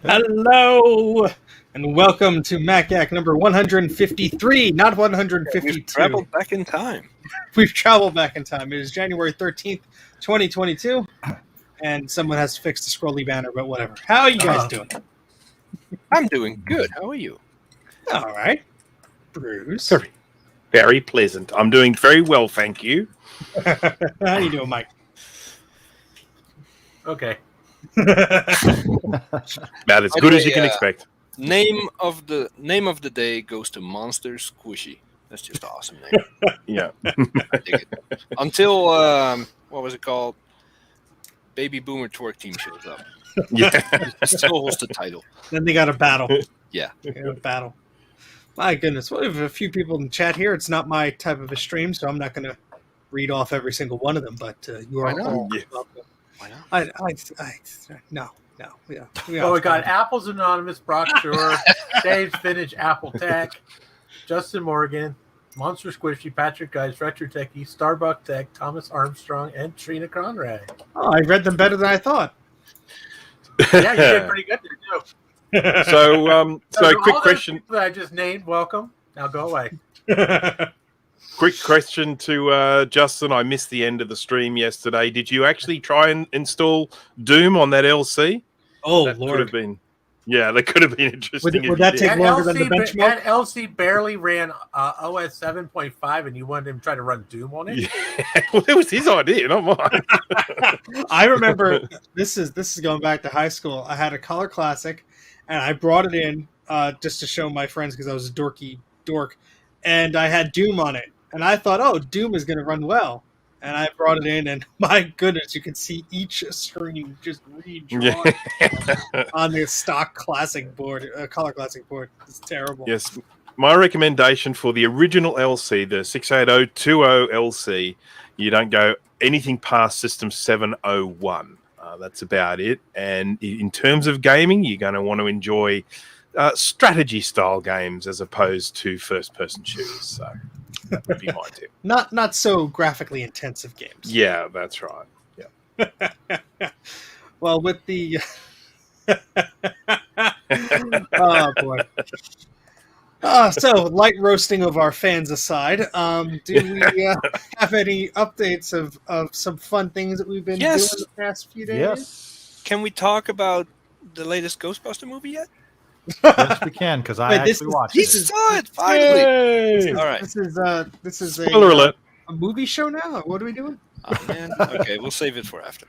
Hello, and welcome to Mac Yak number 153, not 152. We've traveled back in time. We've traveled back in time. It is January 13th, 2022, and someone has to fix the scrolly banner, but whatever. How are you guys doing? I'm doing good. How are you? All right. Bruce. Very pleasant. I'm doing very well, thank you. How you doing, Mike? Okay. About as good as you can expect. Name of the day goes to Monster Squishy. That's just an awesome name. Yeah. I dig it. Until what was it called? Baby Boomer Twerk Team shows up. Yeah. It still holds the title. Then they got a battle. Yeah. They got a battle. My goodness. Well, we have a few people in the chat here. It's not my type of a stream, so I'm not going to read off every single one of them, but you are all welcome. Why not? No. Yeah. Well, we got Apple's Anonymous, Brock Shore, Dave's Vintage Apple Tech, Justin Morgan, Monster Squishy, Patrick Guys, Retro Techie, Starbuck Tech, Thomas Armstrong, and Trina Conrad. Oh, I read them better than I thought. Yeah, you did pretty good there, too. So quick all question. those people that I just named, welcome. Now go away. Quick question to Justin. I missed the end of the stream yesterday. Did you actually try and install Doom on that LC? Oh, that Lord. Could have been. Yeah, that could have been interesting. Would that take longer than the benchmark? That LC barely ran OS 7.5, and you wanted him to try to run Doom on it? Yeah. Well, it was his idea, not mine. I remember this is going back to high school. I had a Color Classic, and I brought it in just to show my friends because I was a dork, and I had Doom on it. And I thought, oh, Doom is going to run well. And I brought it in, and my goodness, you can see each screen just redrawn on the stock classic board, Color Classic board. It's terrible. Yes. My recommendation for the original LC, the 68020 LC, you don't go anything past System 701. That's about it. And in terms of gaming, you're going to want to enjoy strategy-style games as opposed to first-person shooters. So that would be my tip. Not so graphically intensive games. Yeah, that's right. Yeah. Well, with the oh boy. So light roasting of our fans aside, do we have any updates of some fun things that we've been doing the past few days? Yes. Can we talk about the latest Ghostbuster movie yet? Yes, we can, because I actually watched He it. saw it finally. Yay! All right. This is Spoiler alert. a movie show now. What are we doing? Oh man. Okay, we'll save it for after.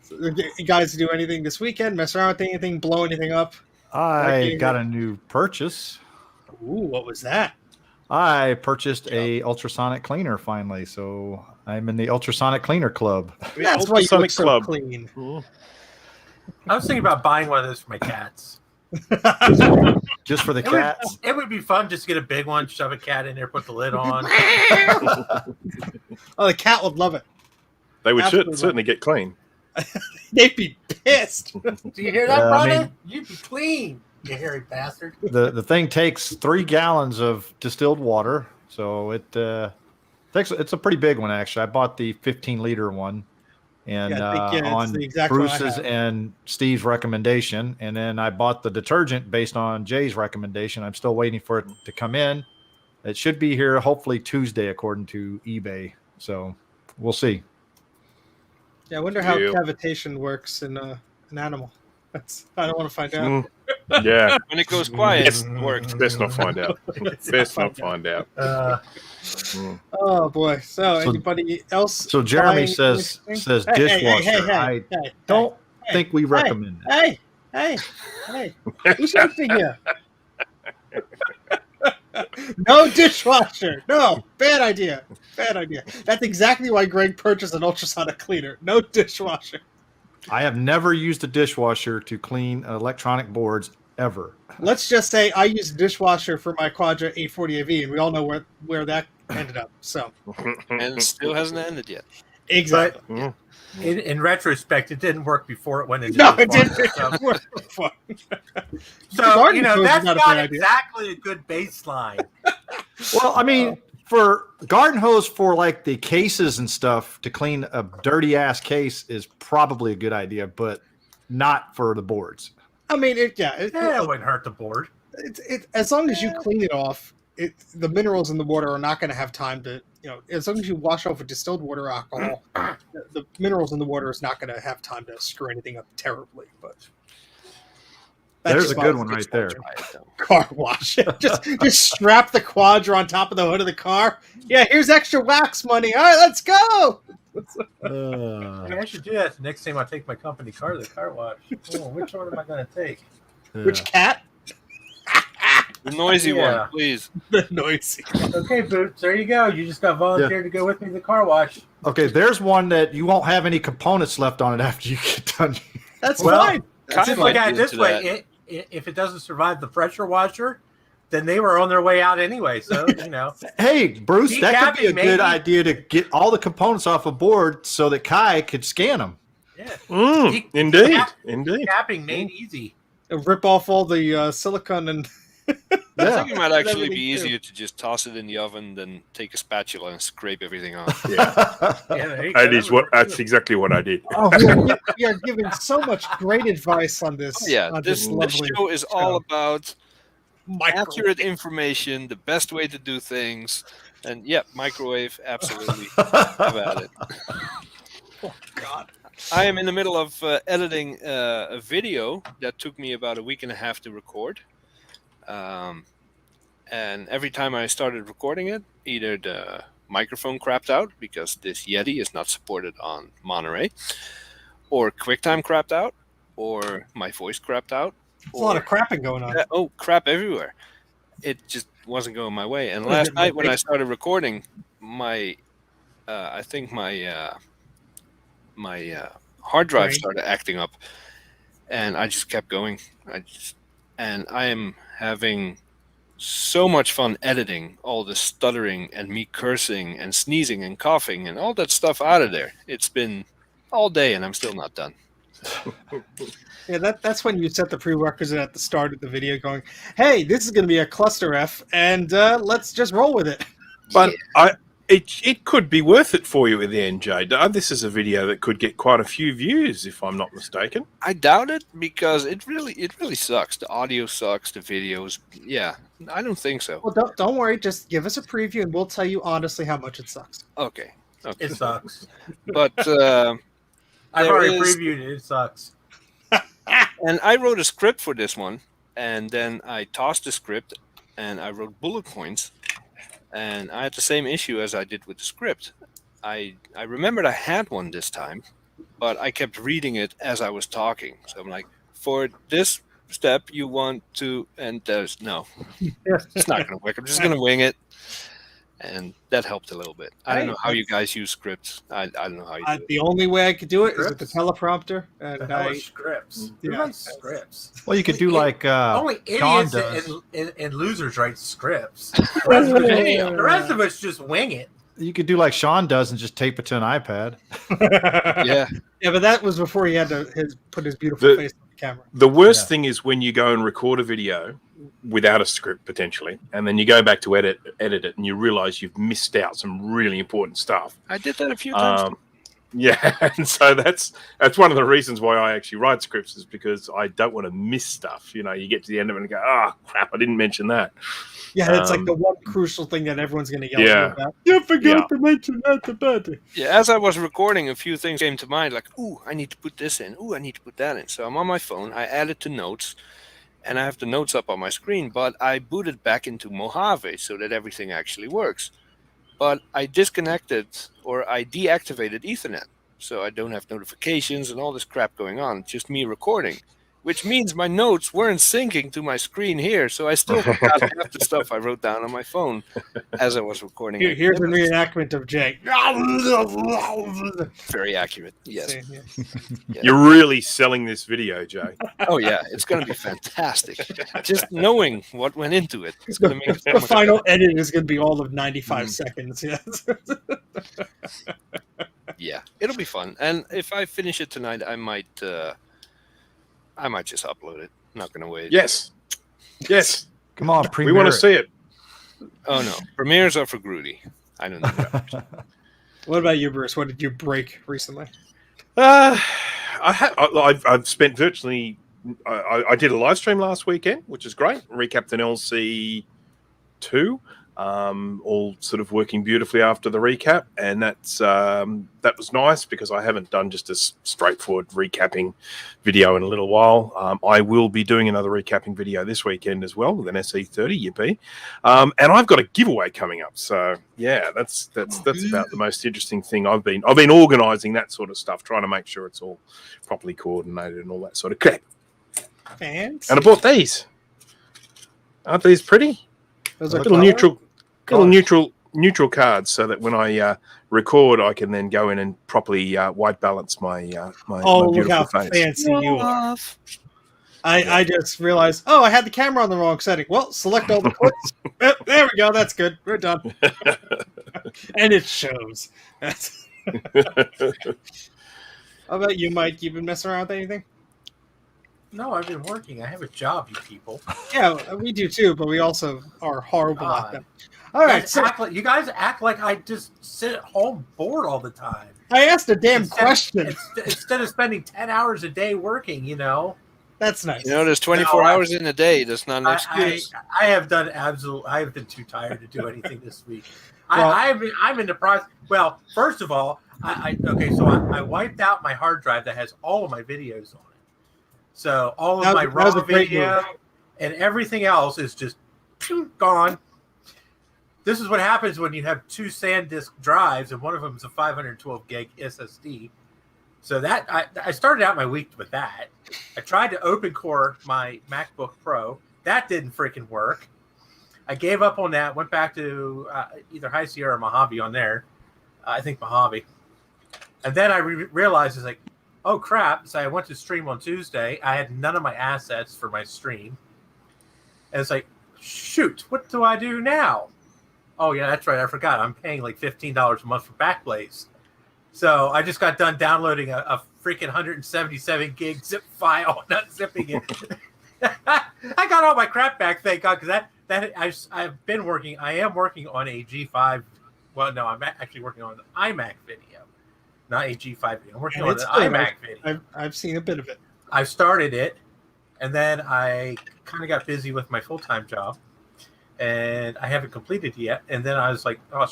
You guys do anything this weekend? Mess around with anything? Blow anything up? I got a new purchase. Ooh, what was that? I purchased a ultrasonic cleaner finally, so I'm in the ultrasonic cleaner club. That's why you look Ultrasonic so Club. clean. I was thinking about buying one of those for my cats. Just for the cats. It would be fun just to get a big one, shove a cat in there, put the lid on. Oh, the cat would love it. They would Absolutely. certainly get clean. They'd be pissed. Do you hear that, I brother? mean- You'd be clean, you hairy bastard. The thing takes 3 gallons of distilled water, so it's a pretty big one actually. I bought the 15-liter one, and Yeah, I think, it's on the exact one I Bruce's have. and Steve's recommendation, and then I bought the detergent based on Jay's recommendation. I'm still waiting for it to come in. It should be here hopefully Tuesday, according to eBay. So we'll see. Yeah, I wonder how Yeah. cavitation works in an animal. I don't want to find out. Mm. Yeah. When it goes quiet, Yes. it worked. Best not find out. Best not find out. Mm. Oh boy! So, So- anybody else? So Jeremy buying says anything? dishwasher. I hey, don't hey, think we recommend that. Hey! Who's listening here? No dishwasher. No, bad idea. Bad idea. That's exactly why Greg purchased an ultrasonic cleaner. No dishwasher. I have never used a dishwasher to clean electronic boards ever. Let's just say I used a dishwasher for my Quadra 840AV, and we all know where that ended up. So And it still hasn't ended yet. exactly. Mm. In retrospect, it didn't work before it went into No, the it didn't. dishwasher. So, Garden you know, hose is that's not a not bad idea. exactly a good baseline. Well, I mean, for garden hose for like the cases and stuff to clean a dirty ass case is probably a good idea, but not for the boards. I mean, It wouldn't hurt the board. As long as you clean it off, the minerals in the water are not going to have time to, as long as you wash off with distilled water alcohol, the minerals in the water is not going to have time to screw anything up terribly. But there's a good one right there. Car wash. just strap the Quadra on top of the hood of the car. Yeah, here's extra wax money. All right, let's go. Maybe I should do that the next time I take my company car to the car wash. Oh, which one am I going to take? Which cat? The noisy one, please. The noisy. Okay, Boots, there you go. You just got volunteered to go with me to the car wash. Okay, there's one that you won't have any components left on it after you get done. That's fine. Just look at it this way. If it doesn't survive the pressure washer, then they were on their way out anyway. So, Hey, Bruce, that could be a good idea to get all the components off a board so that Kai could scan them. Yeah. Indeed. Capping made easy. Rip off all the silicone and... I think it might actually be easier to just toss it in the oven than take a spatula and scrape everything off. That's exactly what I did. Oh, we are giving so much great advice on this. This show is all about accurate information, the best way to do things, and microwave, absolutely. Have at it. Oh, God. I am in the middle of editing a video that took me about a week and a half to record. And every time I started recording it, either the microphone crapped out because this Yeti is not supported on Monterey, or QuickTime crapped out, or my voice crapped out. There's a lot of crapping going on. Crap everywhere. It just wasn't going my way. And last night when I started recording, my hard drive started acting up, and I just kept going. And I am having so much fun editing all the stuttering and me cursing and sneezing and coughing and all that stuff out of there. It's been all day and I'm still not done. Yeah, that's when you set the prerequisite at the start of the video going, hey, this is going to be a cluster F, and let's just roll with it. But it could be worth it for you at the end, Jay. This is a video that could get quite a few views, if I'm not mistaken. I doubt it because it really sucks. The audio sucks. The videos, I don't think so. Well, don't worry. Just give us a preview, and we'll tell you honestly how much it sucks. Okay. It sucks. But I've already previewed it. It sucks. And I wrote a script for this one, and then I tossed the script, and I wrote bullet points. And I had the same issue as I did with the script. I remembered I had one this time, but I kept reading it as I was talking. So I'm like, for this step, you want to, and there's no, it's not going to work. I'm just going to wing it. And that helped a little bit. I don't know how you guys use scripts. I don't know how you do it. The only way I could do it is with the teleprompter. And scripts. Scripts. Well, you could do like only Sean idiots does. and losers write scripts. The rest of us just wing it. You could do like Sean does and just tape it to an iPad. Yeah, but that was before he had to put his beautiful face on the camera. The worst thing is when you go and record a video without a script potentially, and then you go back to edit it, and you realize you've missed out some really important stuff. I did that a few times. And so that's one of the reasons why I actually write scripts, is because I don't want to miss stuff. You get to the end of it and go, crap, I didn't mention that. Yeah, that's like the one crucial thing that everyone's going to yell at you about. You forgot to mention that. Yeah, as I was recording, a few things came to mind, like, ooh, I need to put this in. Ooh, I need to put that in. So I'm on my phone. I added to notes, and I have the notes up on my screen, but I booted back into Mojave so that everything actually works. But I disconnected, or I deactivated Ethernet, so I don't have notifications and all this crap going on. It's just me recording, which means my notes weren't syncing to my scrreen here, so I still forgot half the stuff I wrote down on my phone as I was recording. Here's a reenactment of Jake. Very accurate, yes. Yeah. You're really selling this video, Jay. Oh, yeah, it's going to be fantastic. Just knowing what went into it. It's going to make the final edit is going to be all of 95 seconds, yes. Yeah, it'll be fun. And if I finish it tonight, I might just upload it. I'm not going to wait. Yes. Come on, we want to see it. Oh, no. Premieres are for Grudy. I don't know. What about you, Bruce? What did you break recently? I've spent virtually. I did a live stream last weekend, which is great. Recapped an LC2, all sort of working beautifully after the recap, and that was nice because I haven't done just a straightforward recapping video in a little while. I will be doing another recapping video this weekend as well with an SE30, yippee. And I've got a giveaway coming up, so yeah, that's about the most interesting thing. I've been organising that sort of stuff, trying to make sure it's all properly coordinated and all that sort of crap. Fancy. And I bought these. Aren't these pretty? Those are Little color? neutral cards, so that when I record, I can then go in and properly white balance my my Look how beautiful face. fancy you are. I just realized, I had the camera on the wrong setting. Well, select all the clips. There we go. That's good. We're done. And it shows. How about you, Mike? You've been messing around with anything? No, I've been working. I have a job, you people. Yeah, we do too, but we also are horrible at them. All You right, guys, so you guys act like I just sit at home bored all the time. I asked a damn question. Instead of spending 10 hours a day working, That's nice. There's 24 hours in a day. That's not an excuse. I have done I have been too tired to do anything this week. I'm in the process. Well, first of all, I wiped out my hard drive that has all of my videos on it. So all of my raw video and everything else is just gone. This is what happens when you have 2 SanDisk drives, and one of them is a 512 gig SSD. So that I started out my week with that. I tried to open core my MacBook Pro. That didn't freaking work. I gave up on that. Went back to either High Sierra or Mojave on there. I think Mojave. And then I realized it's like, oh crap! So I went to stream on Tuesday. I had none of my assets for my stream. And it's like, shoot, what do I do now? Oh yeah, that's right. I forgot. I'm paying like $15 a month for Backblaze. So I just got done downloading a freaking 177 gig zip file, not zipping it. I got all my crap back, thank God, because I've been working. I am working on a G5. Well, no, I'm actually working on an iMac video, not a G5 video. I'm working on an iMac video. I've seen a bit of it. I started it, and then I kind of got busy with my full-time job, and I haven't completed it yet. And then I was like, oh,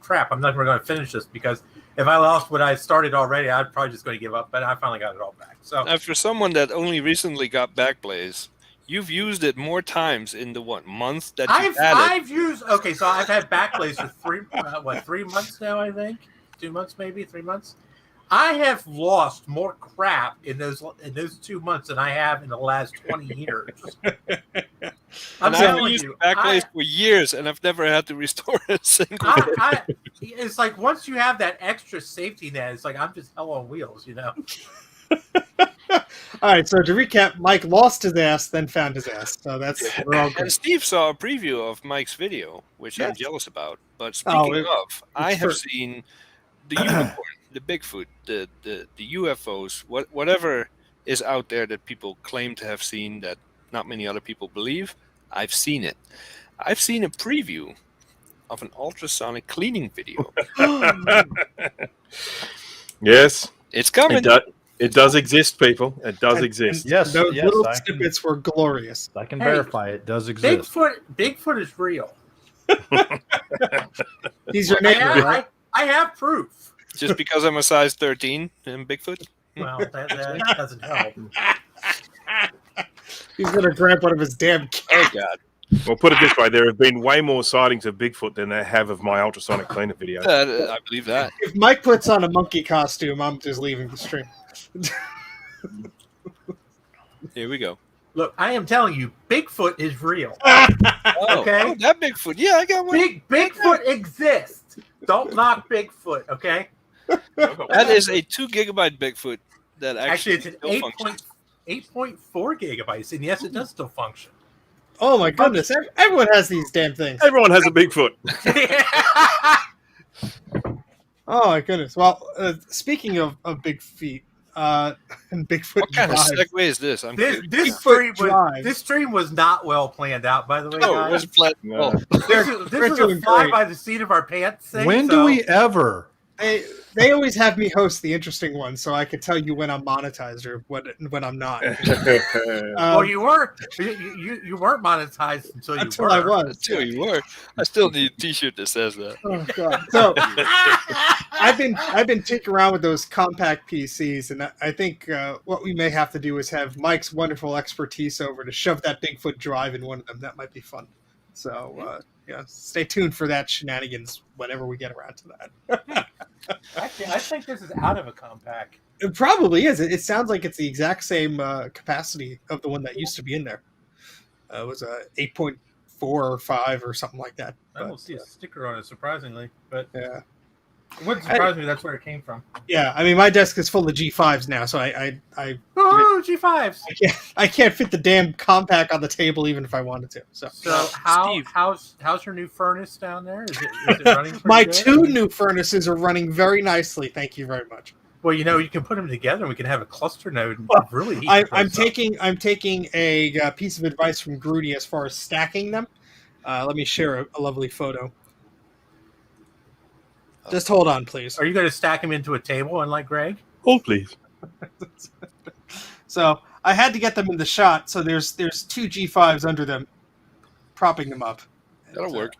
crap, I'm not going to finish this, because if I lost what I started already, I'd probably just going to give up. But I finally got it all back. So now, for someone that only recently got Backblaze, you've used it more times in the month that you've had it. I've used so I've had Backblaze for 3 months now, I think. 2 months, maybe 3 months. I have lost more crap in those 2 months than I have in the last 20 years. I've used Backblaze for years, and I've never had to restore a single thing. It's like once you have that extra safety net, it's like I'm just hell on wheels, All right, so to recap, Mike lost his ass, then found his ass. So we're all good. And Steve saw a preview of Mike's video, which I'm jealous about. But speaking I have seen the unicorn, the Bigfoot, the UFOs, whatever is out there that people claim to have seen that not many other people believe. I've seen it. I've seen a preview of an ultrasonic cleaning video. Yes, it's coming. It does exist, people. It does exist. Yes, those little snippets were glorious. I can verify it does exist. Bigfoot is real. He's your neighbor, right? I have proof. Just because I'm a size 13 in Bigfoot? Well, that doesn't help. He's going to grab one of his damn cats. Oh, God. Well, put it this way. There have been way more sightings of Bigfoot than there have of my ultrasonic cleaner video. I believe that. If Mike puts on a monkey costume, I'm just leaving the stream. Here we go. Look, I am telling you, Bigfoot is real. Okay? That Bigfoot. Yeah, I got one. Bigfoot exists. Don't knock Bigfoot, okay? That is a 2 gigabyte Bigfoot that actually it's an 8.4 gigabytes, and yes, it does still function. Oh my goodness! Everyone has these damn things. Everyone has a Bigfoot. Oh my goodness! Well, speaking of big feet, and Bigfoot. What kind of segue is this? This stream was not well planned out, by the way. No, it was flat. No. This was a fly by the seat of our pants thing. When do we ever? they always have me host the interesting ones, so I could tell you when I'm monetized or when I'm not. Well, you weren't monetized until until I was. Until you were. I still need a T-shirt that says that. Oh god. So I've been tinkering around with those compact PCs, and I think what we may have to do is have Mike's wonderful expertise over to shove that Bigfoot drive in one of them. That might be fun. So yeah, stay tuned for that shenanigans whenever we get around to that. Actually, I think this is out of a compact. It probably is. It sounds like it's the exact same capacity of the one that used to be in there. It was a 8.4 or 5 or something like that. I don't see a sticker on it, surprisingly, but Yeah. it wouldn't surprise me that's where it came from. Yeah, I mean, my desk is full of G5s now, so Oh, G5s! I can't fit the damn compact on the table even if I wanted to. So Steve. how's your new furnace down there? Is it running pretty my good? 2 new furnaces are running very nicely. Thank you very much. Well, you can put them together and we can have a cluster node and Well, really heat I'm those up. I'm taking a piece of advice from Grudy as far as stacking them. Let me share a lovely photo. Just hold on, please. Are you going to stack them into a table unlike Greg? Hold, please. So I had to get them in the shot. So there's 2 G5s under them, propping them up. That'll work.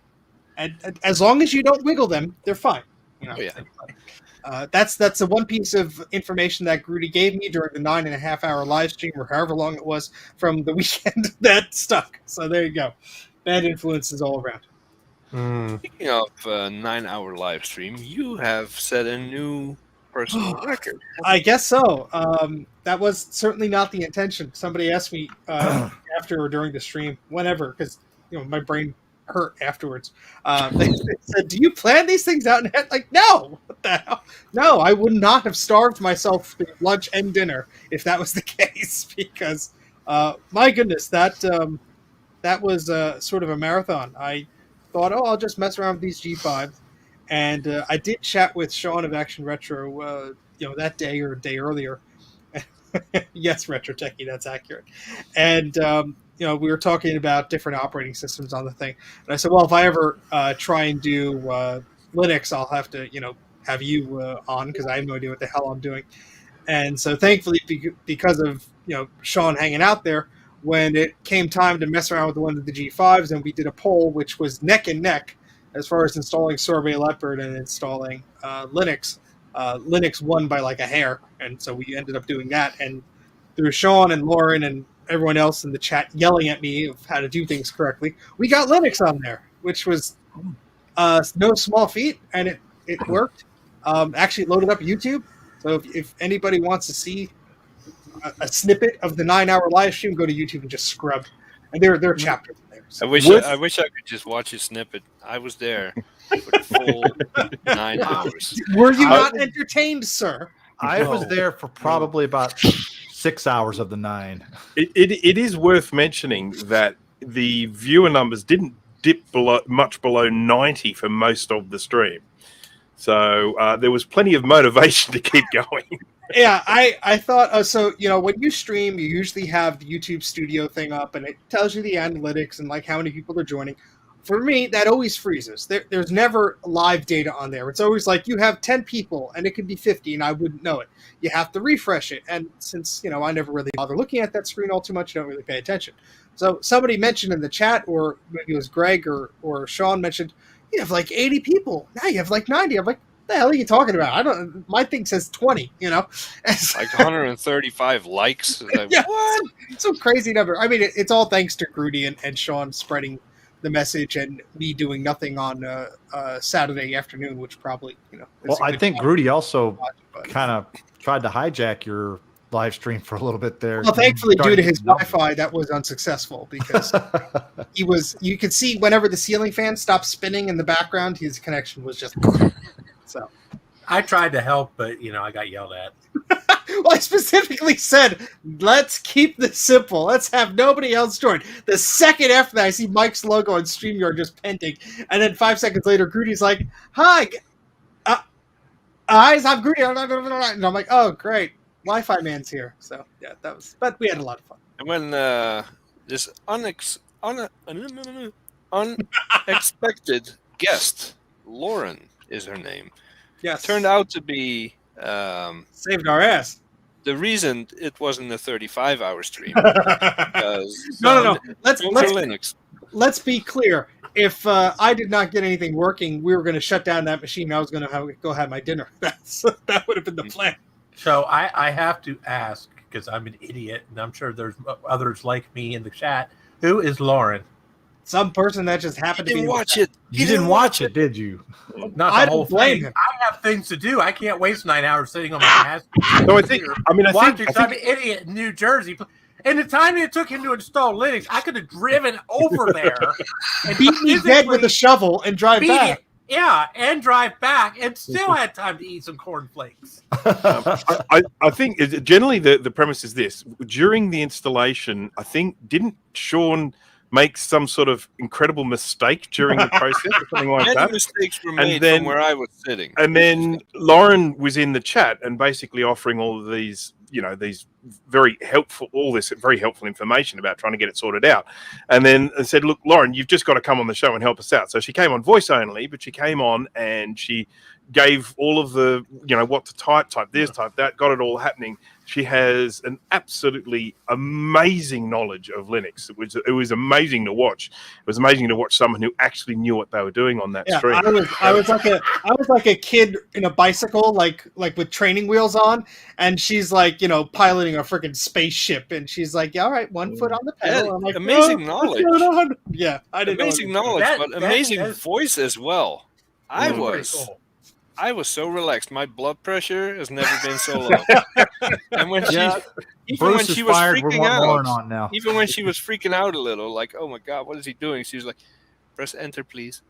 And as long as you don't wiggle them, they're fine. You know? Oh, yeah. That's the one piece of information that Grudy gave me during the 9.5-hour live stream, or however long it was from the weekend that stuck. So there you go. Bad influences all around. Speaking of 9-hour live stream, you have set a new personal record. I guess so. That was certainly not the intention. Somebody asked me after or during the stream, whenever, because my brain hurt afterwards. They said, "Do you plan these things out?" And like, no, what the hell? No, I would not have starved myself through lunch and dinner if that was the case. Because my goodness, that was sort of a marathon. I thought, I'll just mess around with these G5s. And I did chat with Sean of Action Retro, that day or a day earlier. Yes, Retro Techie, that's accurate. And we were talking about different operating systems on the thing. And I said, well, if I ever try and do Linux, I'll have to, have you on because I have no idea what the hell I'm doing. And so, thankfully, because of Sean hanging out there, when it came time to mess around with one of the G5s, and we did a poll, which was neck and neck as far as installing Sorbet Leopard and installing Linux. Linux won by like a hair, and so we ended up doing that. And through Sean and Lauren and everyone else in the chat yelling at me of how to do things correctly, we got Linux on there, which was no small feat, and it worked. Actually, it loaded up YouTube, so if anybody wants to see a snippet of the 9-hour live stream, go to YouTube and just scrub. And there are chapters in there. So. I wish I could just watch a snippet. I was there for the full 9 hours. Were you not entertained, sir? I was there for probably about 6 hours of the 9. It is worth mentioning that the viewer numbers didn't dip much below 90 for most of the stream. So there was plenty of motivation to keep going. Yeah, I thought so. When you stream, you usually have the YouTube Studio thing up, and it tells you the analytics and like how many people are joining. For me, that always freezes. There's never live data on there. It's always like you have 10 people, and it could be 50, and I wouldn't know it. You have to refresh it, and since I never really bother looking at that screen all too much, I don't really pay attention. So somebody mentioned in the chat, or maybe it was Greg or Sean mentioned, you have like 80 people. Now you have like 90. I'm like, the hell are you talking about? My thing says 20, It's like 135 likes. Like, yeah, what? Some crazy number. I mean, it's all thanks to Grudy and Sean spreading the message and me doing nothing on Saturday afternoon, which probably, Well, I think Grudy also kind of tried to hijack your live stream for a little bit there. Well, thankfully, due to his Wi-Fi, that was unsuccessful because you could see whenever the ceiling fan stopped spinning in the background, his connection was just... So I tried to help, but I got yelled at. Well, I specifically said, let's keep this simple. Let's have nobody else join. The second after that, I see Mike's logo on StreamYard just pending. And then 5 seconds later, Grudy's like, hi, I'm Grudy. And I'm like, oh, great. Wi-Fi man's here. So, yeah, but we had a lot of fun. And when this unexpected guest, Lauren is her name, Yes. turned out to be Saved our ass. the reason it wasn't a 35-hour stream. no. Because Let's Linux. let's be clear. If I did not get anything working, we were going to shut down that machine. I was going to go have my dinner. That would have been the plan. So I have to ask, because I'm an idiot, and I'm sure there's others like me in the chat. Who is Lauren? Some person that just happened to be. Didn't watch it. You didn't watch it, did you? Not I the whole don't blame thing. him. I have things to do. I can't waste 9 hours sitting on my ass. So I think I'm an idiot in New Jersey. In the time it took him to install Linux, I could have driven over there and Beat me dead with a shovel and drive back. And drive back, and still had time to eat some cornflakes. I think generally the premise is this: during the installation, I think didn't Sean make some sort of incredible mistake during the process or something like Many that? mistakes were made from where I was sitting. And then Lauren was in the chat and basically offering all of these, these very helpful information about trying to get it sorted out. And then I said, look, Lauren, you've just got to come on the show and help us out. So she came on voice only, but she came on and she gave all of the, what to type this, type that, got it all happening. She has an absolutely amazing knowledge of Linux. It was amazing to watch. It was amazing to watch someone who actually knew what they were doing on that stream. I was like a kid in a bicycle, like with training wheels on, and she's like, piloting a freaking spaceship, and she's like, all right, 1 foot on the pedal. Yeah, I'm like, amazing knowledge. What's going on? Yeah, I didn't amazing know. knowledge, but amazing voice as well. I was so relaxed. My blood pressure has never been so low. And when she was freaking out, even when she was freaking out a little, like, oh my God, what is he doing? She was like, press enter, please.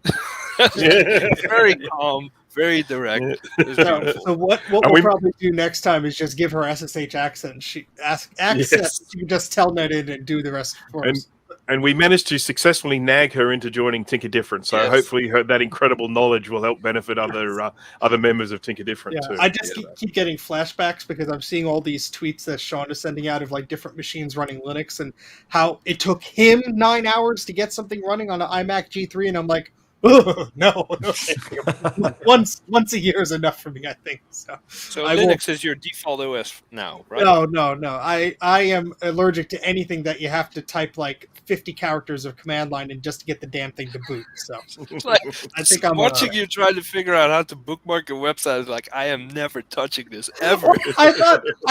Very calm, very direct. So what we'll probably do next time is just give her SSH accent. She can just telnet in and do the rest for us. And we managed to successfully nag her into joining Tinker Different. So hopefully that incredible knowledge will help benefit other members of Tinker Different too. I just keep getting flashbacks because I'm seeing all these tweets that Sean is sending out of like different machines running Linux and how it took him 9 hours to get something running on an iMac G3, and I'm like, oh, no. once a year is enough for me, I think. So Linux is your default OS now, right? No. I am allergic to anything that you have to type like 50 characters of command line and just to get the damn thing to boot. So I think I'm watching you try to figure out how to bookmark a website. Is like, I am never touching this ever. I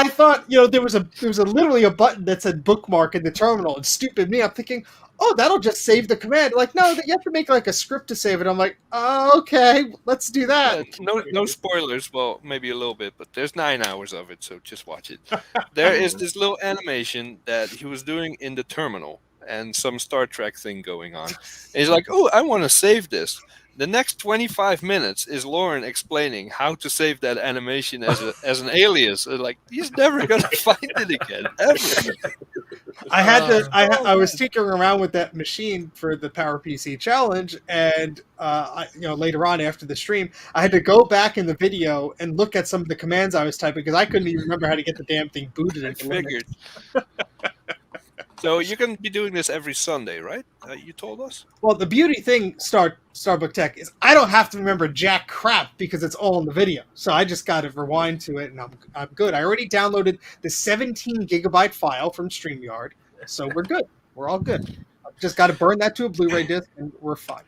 thought there was literally a button that said bookmark in the terminal, and stupid me, I'm thinking, oh, that'll just save the command. Like, no, you have to make like a script to save it. I'm like, oh, okay, let's do that. No spoilers. Well, maybe a little bit, but there's 9 hours of it, so just watch it. There is this little animation that he was doing in the terminal and some Star Trek thing going on. And he's like, oh, I want to save this. The next 25 minutes is Lauren explaining how to save that animation as an alias. Like, he's never going to find it again, ever. I was tinkering around with that machine for the PowerPC challenge, and later on after the stream, I had to go back in the video and look at some of the commands I was typing because I couldn't even remember how to get the damn thing booted. I figured. So you're going to be doing this every Sunday, right? You told us. Well, the beauty thing, Starbuck Tech, is I don't have to remember jack crap because it's all in the video. So I just got to rewind to it, and I'm good. I already downloaded the 17 gigabyte file from StreamYard, so we're good. We're all good. I've just got to burn that to a Blu-ray disc, and we're fine.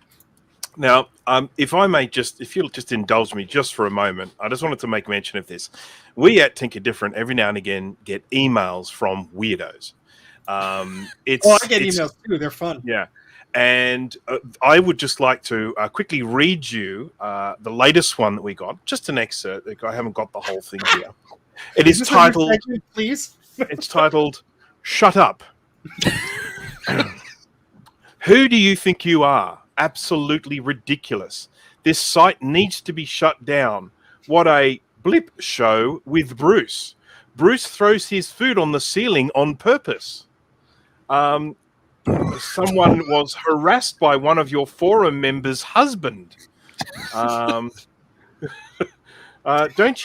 Now, if you'll just indulge me just for a moment, I just wanted to make mention of this. We at Tinker Different every now and again get emails from weirdos. I get emails too. They're fun. Yeah. And I would just like to quickly read you the latest one that we got. Just an excerpt. I haven't got the whole thing here. It is titled, please. It's titled, Shut Up. Who do you think you are? Absolutely ridiculous. This site needs to be shut down. What a blip show with Bruce. Bruce throws his food on the ceiling on purpose. Someone was harassed by one of your forum members' husband. Don't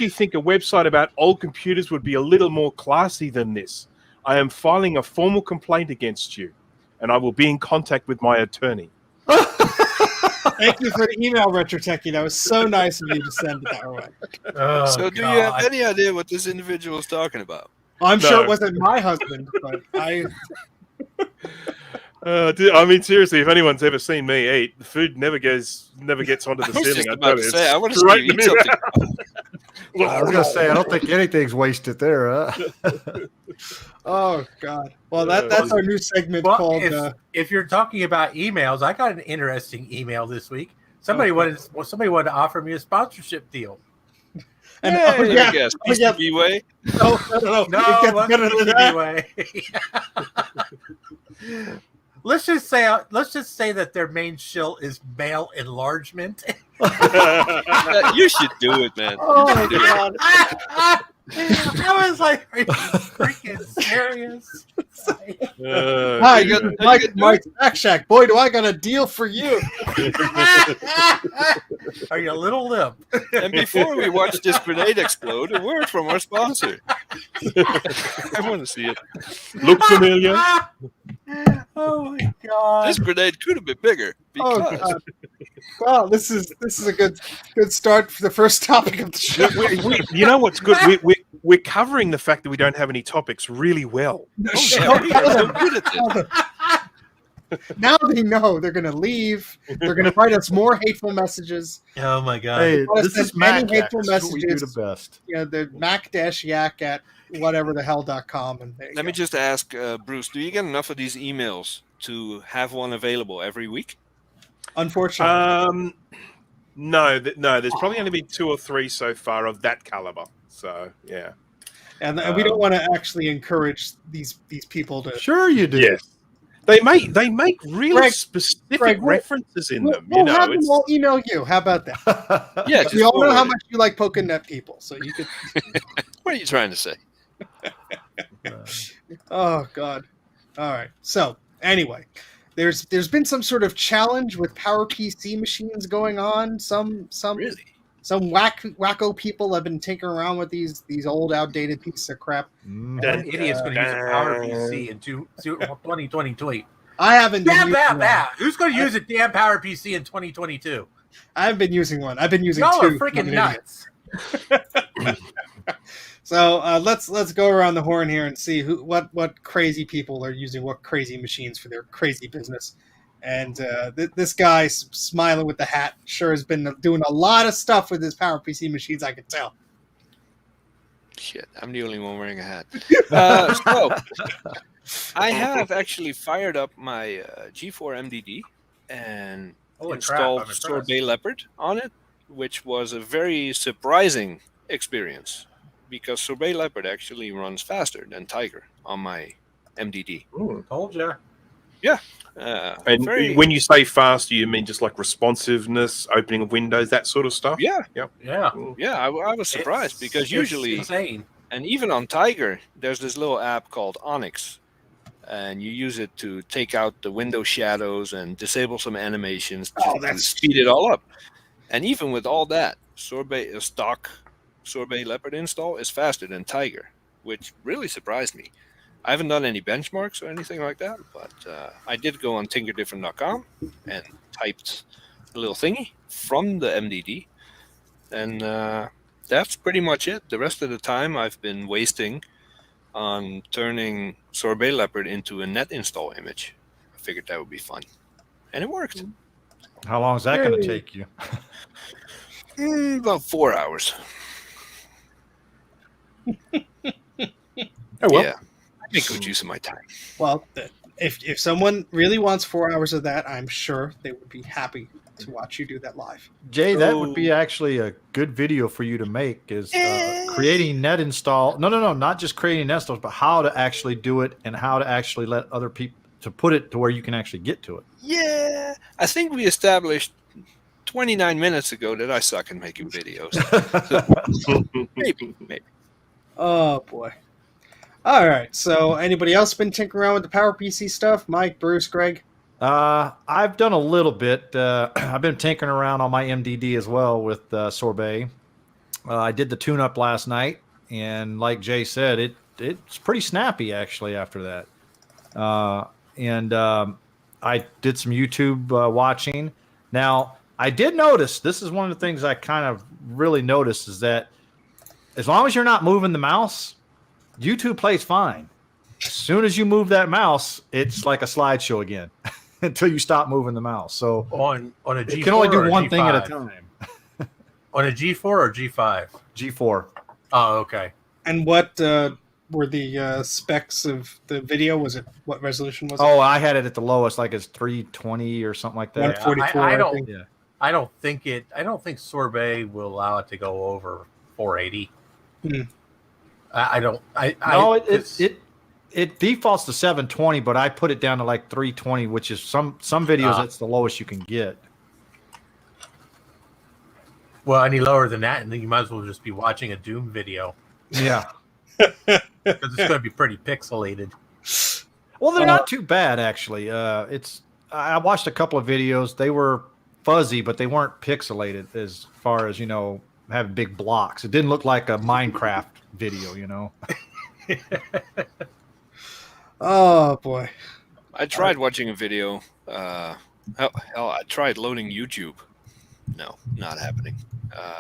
you think a website about old computers would be a little more classy than this? I am filing a formal complaint against you, and I will be in contact with my attorney. Thank you for the email, Retro Techie. That was so nice of you to send it our way. Oh, So, do you have any idea what this individual is talking about? I'm sure No. it wasn't my husband, but I. I mean, seriously, if anyone's ever seen me eat, the food never gets onto the I was ceiling. just about to say, I want to see straight you eat to something. I was gonna say I don't think anything's wasted there. Huh? Oh God! Well, that's our new segment Well, called. if you're talking about emails, I got an interesting email this week. Somebody wanted to offer me a sponsorship deal. And Let me guess. PCB way? No, No, It it wasn't better than that. PCB way. Let's just say that their main shill is male enlargement. You should do it, man. Oh You my should do it. God! I was like, are you freaking serious? Hi, you got- Mike Back Shack. Boy, do I got a deal for you. Are you a little limp? And before we watch this grenade explode, a word from our sponsor. I want to see it. Look familiar. Oh my God! This grenade could have been bigger Oh because God! Well, this is a good start for the first topic of the show. You know what's good? We're covering the fact that we don't have any topics really well. yeah, we are so good at this. Now they know they're going to leave. They're going to write us more hateful messages. Oh my God! Hey, Well, this send is Mac many Yak. hateful This is what we do the messages. best. The Mac-Yak at whateverthehell.com. And there you Let go. me just ask, Bruce, do you get enough of these emails to have one available every week? Unfortunately, No, there's probably only been 2 or 3 so far of that caliber. So yeah, and we don't want to actually encourage these people to. Sure, you do. yes, they make really Greg, specific Greg, references in them. We'll You know, have them it's all email you. How about that? Yeah, just We all know how forward it. much you like poking at people, so you could. What are you trying to say? Oh God! All right. So anyway, there's been some sort of challenge with PowerPC machines going on. Some Really? some wacko people have been tinkering around with these old outdated pieces of crap. Mhm. An idiot's going to use a PowerPC in 2022. I haven't been Damn using one. that! Who's going to use a damn PowerPC in 2022? I haven't been using one. I've been using Y'all two. are freaking nuts. So let's go around the horn here and see what crazy people are using what crazy machines for their crazy business. And this guy smiling with the hat sure has been doing a lot of stuff with his PowerPC machines. I can tell. Shit, I'm the only one wearing a hat. So, I have actually fired up my G4 MDD and Holy crap, installed I'm impressed. Sorbet Leopard on it, which was a very surprising experience because Sorbet Leopard actually runs faster than Tiger on my MDD. Told ya. and very- when you say fast, you mean just like responsiveness, opening of windows, that sort of stuff. Yeah, Yeah. yeah, I was surprised because It's usually, insane. and even on Tiger, there's this little app called Onyx, and you use it to take out the window shadows and disable some animations to speed it all up. And even with all that, Sorbet stock Sorbet Leopard install is faster than Tiger, which really surprised me. I haven't done any benchmarks or anything like that, but I did go on tinkerdifferent.com and typed a little thingy from the MDD, and that's pretty much it. The rest of the time I've been wasting on turning Sorbet Leopard into a net install image. I figured that would be fun, and it worked. How long is that going to take you? About 4 hours. Oh well. Yeah, I make good use of my time. Well, if someone really wants 4 hours of that, I'm sure they would be happy to watch you do that live. Jay, that would be actually a good video for you to make is creating net install. No, not just creating net installs, but how to actually do it and how to actually let other people to put it to where you can actually get to it. Yeah, I think we established 29 minutes ago that I suck at making videos. Maybe. Oh boy. All right. So anybody else been tinkering around with the PowerPC stuff? Mike, Bruce, Greg? I've done a little bit. I've been tinkering around on my MDD as well with Sorbet. I did the tune-up last night, and like Jay said, it's pretty snappy actually after that. And I did some YouTube watching. Now, I did notice, this is one of the things I kind of really noticed, is that as long as you're not moving the mouse, YouTube plays fine. As soon as you move that mouse, it's like a slideshow again until you stop moving the mouse. So On a G4 it can only do or one G5? thing at a time. On a G4 or G5? G4. Oh, okay. And what were the specs of the video? Was it what resolution was it? Oh, I had it at the lowest, like it's 320 or something like that. 144. I I don't. think. Yeah. I don't think Sorbet will allow it to go over 480. Hmm. I don't. No, it defaults to 720, but I put it down to like 320, which is some videos that's the lowest you can get. Well, any lower than that, and then you might as well just be watching a Doom video Yeah. because it's going to be pretty pixelated. Well, they're not too bad actually. I watched a couple of videos. They were fuzzy, but they weren't pixelated as far as, having big blocks. It didn't look like a Minecraft video, Oh boy. I tried watching a video. Hell, I tried loading YouTube. No, not happening.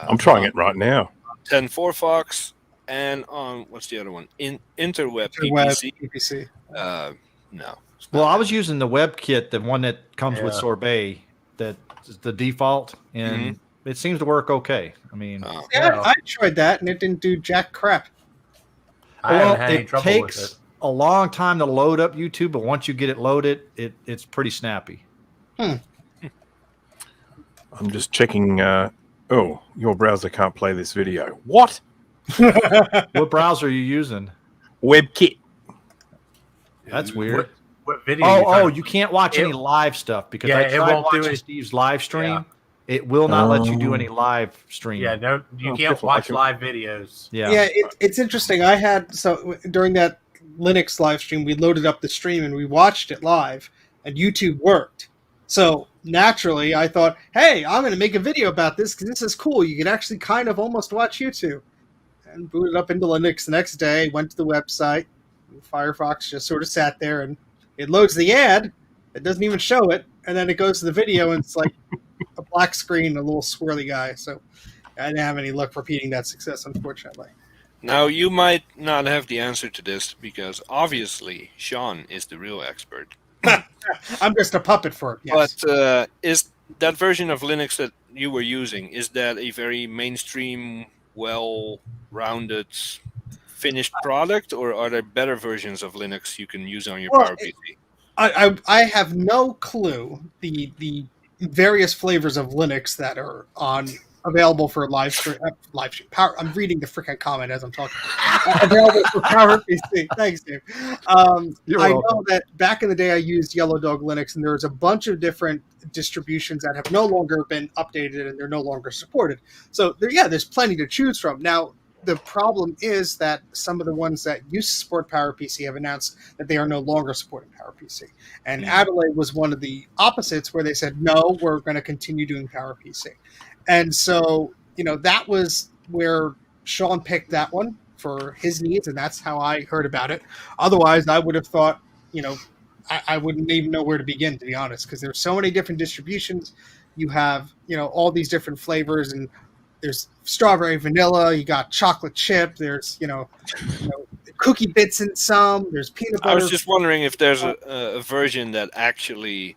I'm trying it right now. 10.4 Fox and on what's the other one? Interweb Interweb PPC. PPC. No. Well, I was using the WebKit, the one that comes with Yeah. Sorbet, that's the default, and it seems to work okay. I mean, Oh. Yeah, I tried that and it didn't do jack crap. I haven't had any it trouble takes with it. a long time to load up YouTube, but once you get it loaded, it's pretty snappy. I'm just checking. Oh, your browser can't play this video. What? What browser are you using? WebKit. That's weird. What video? Oh, you can't watch any live stuff because I it tried won't do watching it. Steve's live stream. Yeah. It will not let you do any live stream. Yeah, no, you Oh, can't careful, watch I can- live videos. Yeah, it's interesting. I had during that Linux live stream, we loaded up the stream and we watched it live, and YouTube worked. So naturally, I thought, "Hey, I'm going to make a video about this because this is cool. You can actually kind of almost watch YouTube." And booted up into Linux the next day. Went to the website. And Firefox just sort of sat there, and it loads the ad. It doesn't even show it, and then it goes to the video, and it's like a black screen, a little swirly guy. So I didn't have any luck repeating that success, unfortunately. Now, you might not have the answer to this because obviously Sean is the real expert. I'm just a puppet for it. Yes. But is that version of Linux that you were using, is that a very mainstream, well-rounded, finished product, or are there better versions of Linux you can use on your Well, PowerPC? I have no clue the various flavors of Linux that are available for live stream. I'm reading the freaking comment as I'm talking. Available for PowerPC. Thanks, Dave. You're I welcome. know that back in the day I used Yellow Dog Linux, and there's a bunch of different distributions that have no longer been updated and they're no longer supported. So there's plenty to choose from. Now, the problem is that some of the ones that used to support PowerPC have announced that they are no longer supporting PowerPC. And Adelaide was one of the opposites where they said, no, we're going to continue doing PowerPC. And so, that was where Sean picked that one for his needs, and that's how I heard about it. Otherwise, I would have thought, I wouldn't even know where to begin, to be honest, because there's so many different distributions. You have, all these different flavors, and there's strawberry vanilla, you got chocolate chip, there's, cookie bits in some, there's peanut butter. I was just wondering if there's a version that actually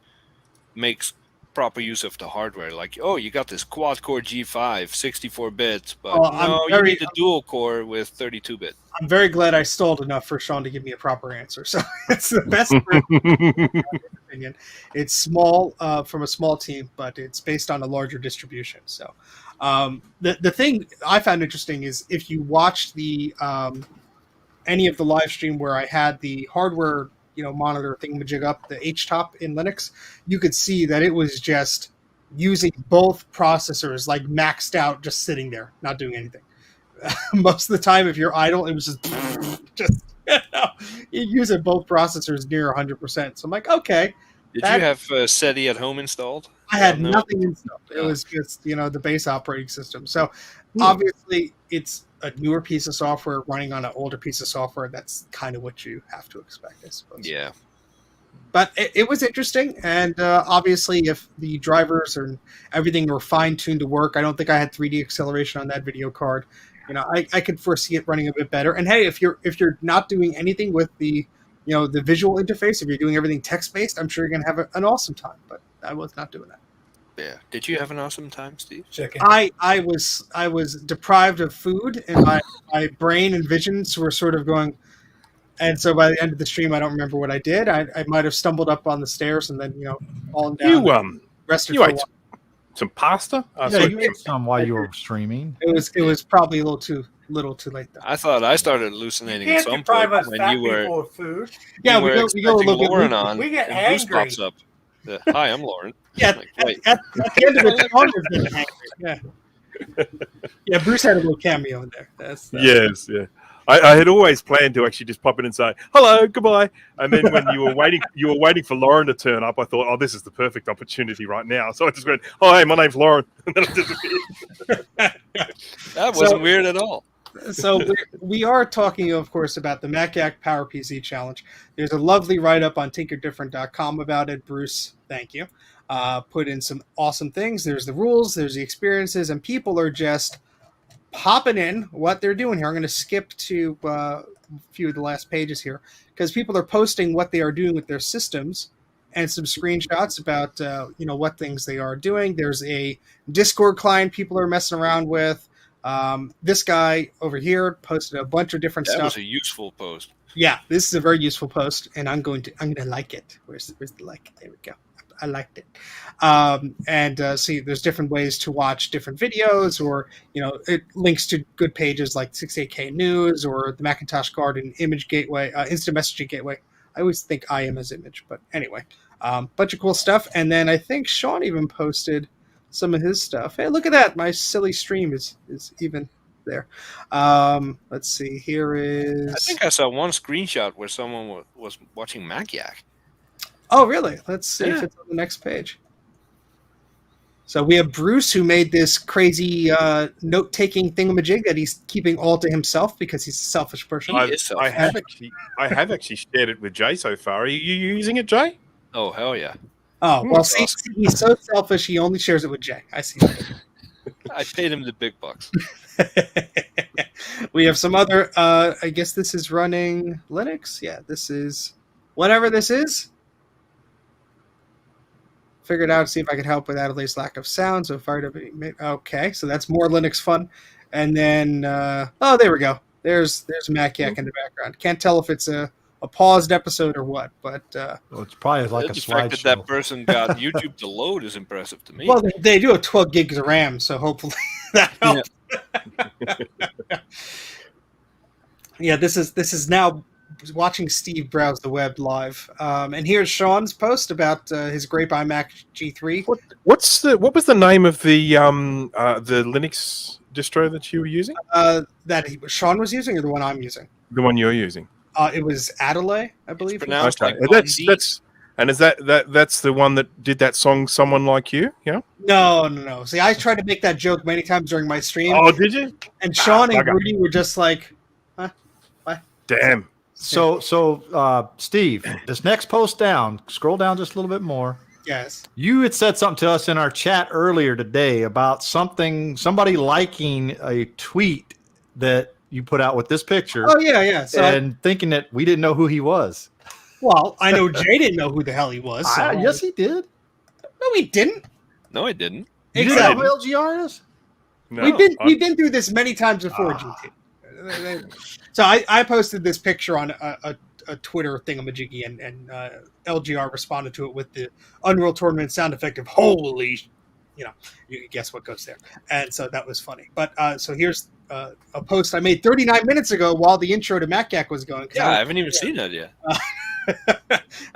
makes proper use of the hardware. Like, oh, you got this quad-core G5, 64-bit, but you need a dual-core with 32-bit. I'm very glad I stalled enough for Sean to give me a proper answer. So it's the best opinion. It's small from a small team, but it's based on a larger distribution. So the thing I found interesting is if you watched the any of the live stream where I had the hardware monitor thingamajig up, the H-top in Linux, you could see that it was just using both processors like maxed out, just sitting there, not doing anything. Most of the time, if you're idle, it was just you using both processors near 100%. So I'm like, okay. Did you have SETI at home installed? I had nothing installed. It was just, the base operating system. So obviously it's a newer piece of software running on an older piece of software. That's kind of what you have to expect, I suppose. Yeah. But it was interesting, and obviously, if the drivers and everything were fine tuned to work, I don't think I had 3D acceleration on that video card. I could foresee it running a bit better. And hey, if you're not doing anything with the visual interface, if you're doing everything text based, I'm sure you're gonna have an awesome time. But I was not doing that. Yeah. Did you have an awesome time, Steve? Chicken. I was deprived of food, and my brain and visions were sort of going. And so by the end of the stream, I don't remember what I did. I might have stumbled up on the stairs and then fallen down. You rested you for a ate while. some pasta. Yeah, you ate some while you were streaming. It was probably a little too late though. I thought I started hallucinating You at can't some deprive point us when fat you were people of food. Yeah, you we were go a expecting little bit Lauren loopy. on. We get and Bruce angry. pops up. Yeah. Hi, I'm Lauren. Yeah, Like, wait. at the end of it, Sean was getting angry. Yeah, Bruce had a little cameo in there. That's Yes, yeah. I had always planned to actually just pop in and say hello, goodbye, and then when you were waiting for Lauren to turn up, I thought, oh, this is the perfect opportunity right now. So I just went, oh, hey, my name's Lauren, and then I disappeared. That wasn't weird at all. So we are talking, of course, about the Mac Yak PowerPC challenge. There's a lovely write-up on tinkerdifferent.com about it. Bruce, thank you. Put in some awesome things. There's the rules, there's the experiences, and people are just popping in what they're doing here. I'm going to skip to a few of the last pages here because people are posting what they are doing with their systems and some screenshots about what things they are doing. There's a Discord client people are messing around with. This guy over here posted a bunch of different That stuff. was a useful post. Yeah, this is a very useful post, and I'm going to like it. Where's the like? There we go. I liked it. See, there's different ways to watch different videos, or it links to good pages like 68K News or the Macintosh Garden Image Gateway, Instant Messaging Gateway. I always think I am as image, but anyway, bunch of cool stuff. And then I think Sean even posted some of his stuff. Hey, look at that! My silly stream is even there. Let's see. Here is. I think I saw one screenshot where someone was watching Mac Yak. Oh, really? Let's see if it's on the next page. So we have Bruce, who made this crazy note-taking thingamajig that he's keeping all to himself because he's a selfish person. I have actually shared it with Jay so far. Are you using it, Jay? Oh, hell yeah. Oh, well, That's see, awesome. he's so selfish, he only shares it with Jay. I see. I paid him the big bucks. We have some other, I guess this is running Linux. Yeah, this is whatever this is. Figured out, see if I could help with Adelaide's lack of sound. So okay, so that's more Linux fun. And then, oh, there we go. There's Mac Yak in the background. Can't tell if it's a paused episode or what, but Well, it's probably like a The fact that slideshow. that person got YouTube to load is impressive to me. well, they do have 12 gigs of RAM, so hopefully that helps. Yeah, this is now watching Steve browse the web live, and here's Sean's post about his Grape iMac G3. What was the name of the Linux distro that you were using? Sean was using, or the one I'm using? The one you're using. It was Adelaide, I believe. pronounced Okay, like that's Bonzi. and is that's the one that did that song "Someone Like You"? Yeah. No. See, I tried to make that joke many times during my stream, Oh, did you? and Sean and bugger. Rudy were just like, Damn. So Steve, this next post down, scroll down just a little bit more. yes. You had said something to us in our chat earlier today about somebody liking a tweet that you put out with this picture Oh, yeah. So, and thinking that we didn't know who he was. well, I know Jay didn't know who the hell he was. So. Yes, he did. No, he didn't. No, I didn't. You Exactly. didn't know who LGR is? No, We've been through this many times before, GT. So I posted this picture on a Twitter thingamajiggy, and LGR responded to it with the Unreal Tournament sound effect of holy, you can guess what goes there, and so that was funny. But so here's a post I made 39 minutes ago while the intro to Mac Yak was going. Yeah, I haven't even seen that yet.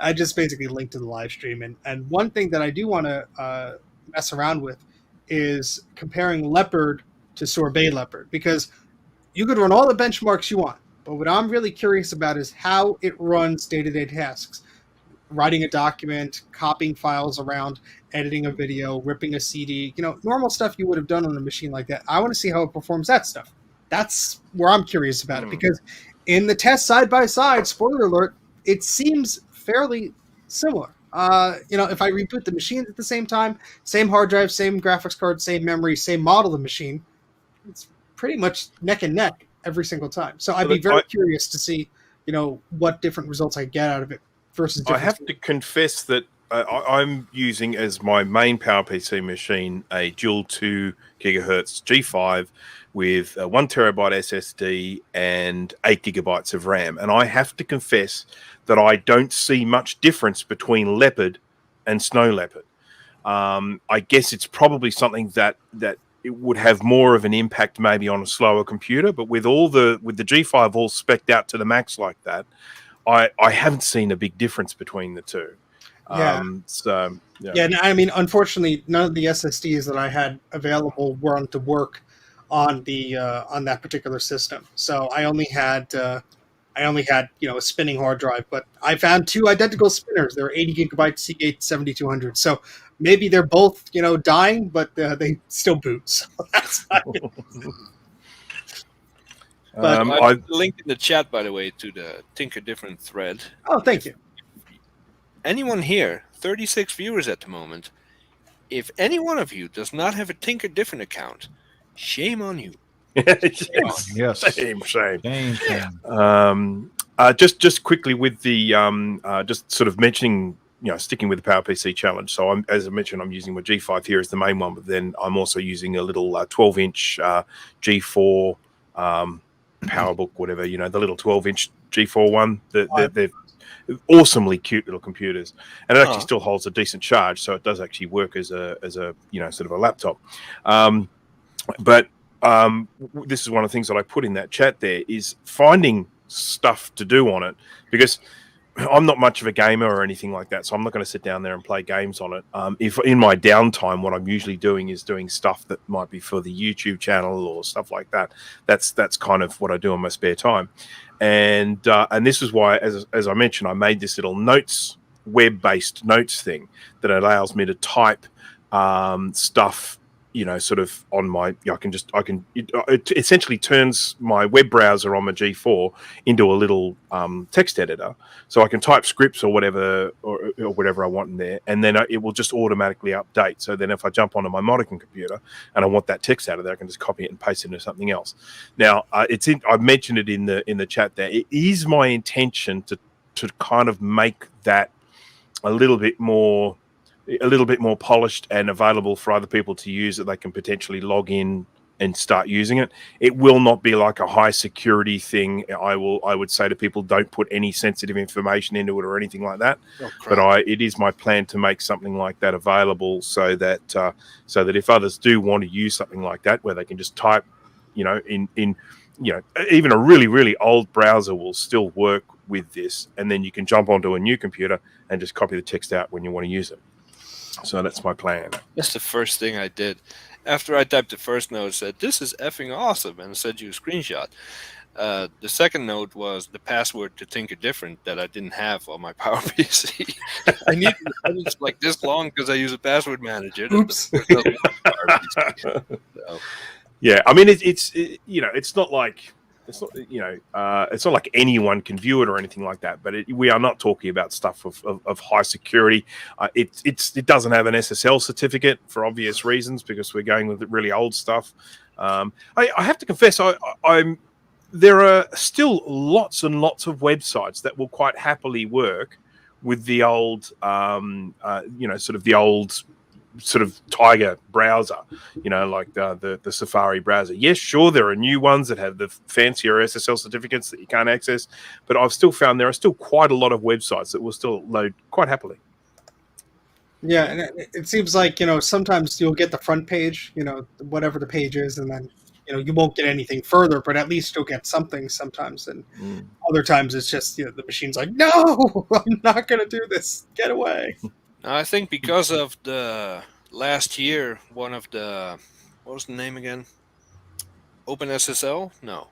I just basically linked to the live stream, and one thing that I do want to mess around with is comparing Leopard to Sorbet Leopard, because you could run all the benchmarks you want, but what I'm really curious about is how it runs day-to-day tasks. Writing a document, copying files around, editing a video, ripping a CD, normal stuff you would have done on a machine like that. I want to see how it performs that stuff. That's where I'm curious about it, because in the test side-by-side, spoiler alert, it seems fairly similar. If I reboot the machines at the same time, same hard drive, same graphics card, same memory, same model of machine, it's pretty much neck and neck every single time. So I'd be very curious to see, what different results I get out of it versus I different. have to confess that I'm using as my main PowerPC machine a dual 2 gigahertz G5 with a 1 terabyte SSD and 8 gigabytes of RAM. And I have to confess that I don't see much difference between Leopard and Snow Leopard. I guess it's probably something that it would have more of an impact maybe on a slower computer, but with the G5 all specced out to the max like that, I haven't seen a big difference between the two. Yeah. I mean, unfortunately, none of the SSDs that I had available weren't to work on the on that particular system. So I only had a spinning hard drive, but I found two identical spinners. They're 80 gigabyte Seagate 7200. So maybe they're both dying, but they still boot. So that's not good. But I've linked in the chat, by the way, to the Tinker Different thread. Oh, thank you. Anyone here, 36 viewers at the moment, if any one of you does not have a Tinker Different account, shame on you. Yes. Shame. Shame. Just quickly with the just sort of mentioning, sticking with the PowerPC challenge. So as I mentioned, I'm using my G5 here as the main one, but then I'm also using a little 12-inch G4 PowerBook, whatever, the little 12-inch G4 one. They're awesomely cute little computers, and it actually still holds a decent charge, so it does actually work as a sort of a laptop. But this is one of the things that I put in that chat there is finding stuff to do on it, because I'm not much of a gamer or anything like that, so I'm not going to sit down there and play games on it. If in my downtime, what I'm usually doing is doing stuff that might be for the YouTube channel or stuff like that. That's kind of what I do in my spare time. And this is why, as I mentioned, I made this little web-based notes thing that allows me to type stuff, sort of on my. It essentially turns my web browser on my G4 into a little text editor, so I can type scripts or whatever I want in there, and then it will just automatically update. So then, if I jump onto my modern computer and I want that text out of there, I can just copy it and paste it into something else. Now, I've mentioned it in the chat there. It is my intention to kind of make that a little bit more polished and available for other people to use, that they can potentially log in and start using it. It will not be like a high security thing. I would say to people, don't put any sensitive information into it or anything like that. But it is my plan to make something like that available, so that if others do want to use something like that, where they can just type, in even a really, really old browser will still work with this, and then you can jump onto a new computer and just copy the text out when you want to use it. So that's my plan. That's the first thing I did. After I typed the first note, said, "This is effing awesome," and sent you a screenshot. The second note was the password to Tinker Different that I didn't have on my PowerPC. I needed it like this long because I use a password manager. Oops. Yeah, I mean, it's not like. It's not like anyone can view it or anything like that, but we are not talking about stuff of high security. It doesn't have an SSL certificate for obvious reasons, because we're going with really old stuff. I have to confess, there are still lots and lots of websites that will quite happily work with the old, sort of the old sort of Tiger browser, like the Safari browser. Yes, sure, there are new ones that have the fancier SSL certificates that you can't access, but I've still found there are still quite a lot of websites that will still load quite happily. Yeah, and it seems like, sometimes you'll get the front page, whatever the page is, and then, you won't get anything further, but at least you'll get something sometimes. And other times it's just, the machine's like, no, I'm not going to do this. Get away. I think because of the last year, one of the, what was the name again? OpenSSL? No.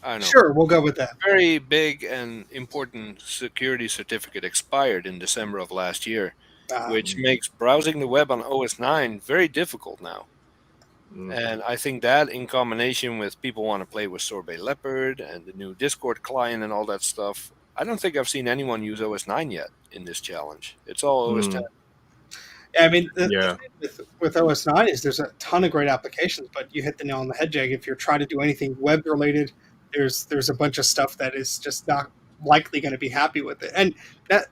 I don't know. Sure, we'll go with that. Very big and important security certificate expired in December of last year, which makes browsing the web on OS 9 very difficult now. And I think that, in combination with people want to play with Sorbet Leopard and the new Discord client and all that stuff, I don't think I've seen anyone use OS 9 yet in this challenge. It's all OS 10. I mean, the Yeah. thing with OS 9 is there's a ton of great applications, but you hit the nail on the head, Jag. If you're trying to do anything web related, there's a bunch of stuff that is just not likely going to be happy with it. And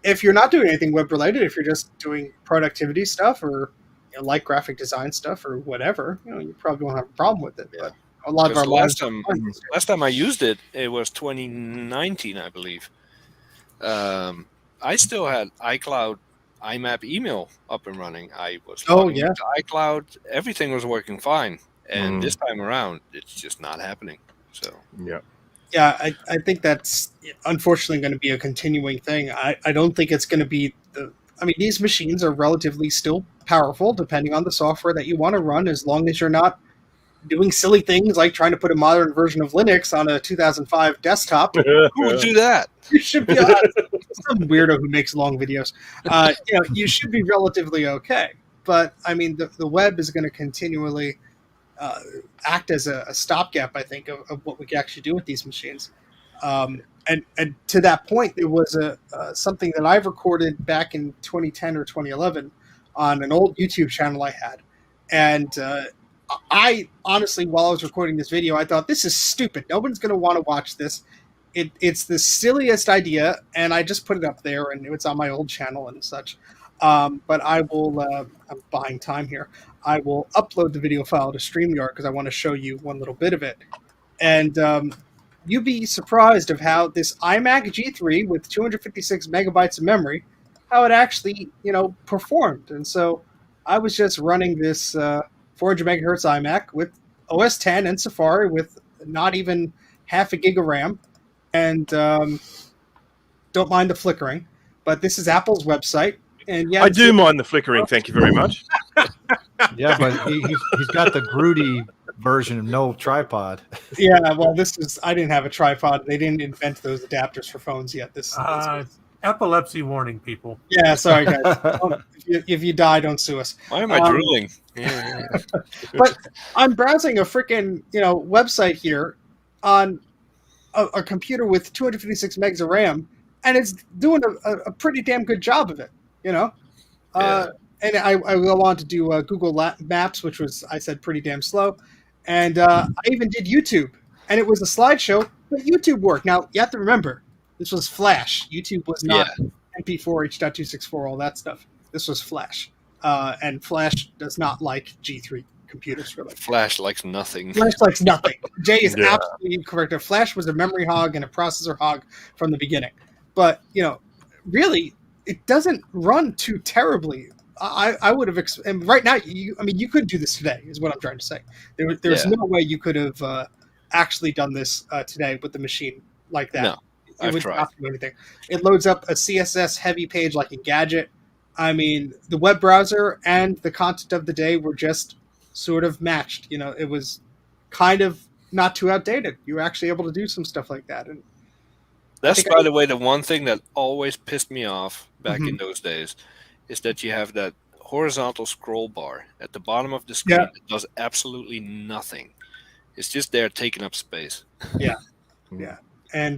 if you're not doing anything web related, if you're just doing productivity stuff or like graphic design stuff or whatever, you probably won't have a problem with it. Yeah. But a lot of our Last time I used it, it was 2019, I believe. I still had iCloud, IMAP email up and running. I was logging into iCloud. Everything was working fine. And this time around, it's just not happening. So yeah, I think that's unfortunately going to be a continuing thing. I don't think it's going to be these machines are relatively still powerful depending on the software that you want to run, as long as you're not doing silly things like trying to put a modern version of Linux on a 2005 desktop. Who would do that? You should be some weirdo who makes long videos. You should be relatively okay. But I mean, the web is going to continually act as a stopgap, I think, of what we can actually do with these machines. And to that point, there was something that I've recorded back in 2010 or 2011 on an old YouTube channel I had, and I honestly, while I was recording this video, I thought, this is stupid. Nobody's going to want to watch this. It's the silliest idea, and I just put it up there, and it's on my old channel and such. But I will, I'm buying time here. I will upload the video file to StreamYard because I want to show you one little bit of it. And you'd be surprised of how this iMac G3 with 256 megabytes of memory, how it actually, performed. And so I was just running this 400 megahertz iMac with OS 10 and Safari with not even half a gig of RAM, and don't mind the flickering. But this is Apple's website, and yeah, I do mind the flickering. Thank you very much. Yeah, but he's got the Groody version of no tripod. Yeah, well, I didn't have a tripod. They didn't invent those adapters for phones yet. This epilepsy warning, people. Yeah, sorry guys. If you die, don't sue us. Why am I drooling? But I'm browsing a freaking website here on a computer with 256 megs of RAM, and it's doing a pretty damn good job of it. And I go on to do Google Maps, which was, I said, pretty damn slow. And I even did YouTube, and it was a slideshow, but YouTube worked. Now, you have to remember, this was Flash. YouTube was not MP4, H.264, all that stuff. This was Flash. And Flash does not like G3 computers, really. Flash likes nothing. Flash likes nothing. Jay is absolutely incorrect. Flash was a memory hog and a processor hog from the beginning. But, really, it doesn't run too terribly. I would have, and right now, you couldn't do this today, is what I'm trying to say. There's no way you could have actually done this today with the machine like that. No, I've tried. Not do anything. It loads up a CSS heavy page like a gadget. I mean, the web browser and the content of the day were just sort of matched. It was kind of not too outdated. You were actually able to do some stuff like that. And that's, by the way, the one thing that always pissed me off back in those days is that you have that horizontal scroll bar at the bottom of the screen that does absolutely nothing. It's just there taking up space. Yeah. And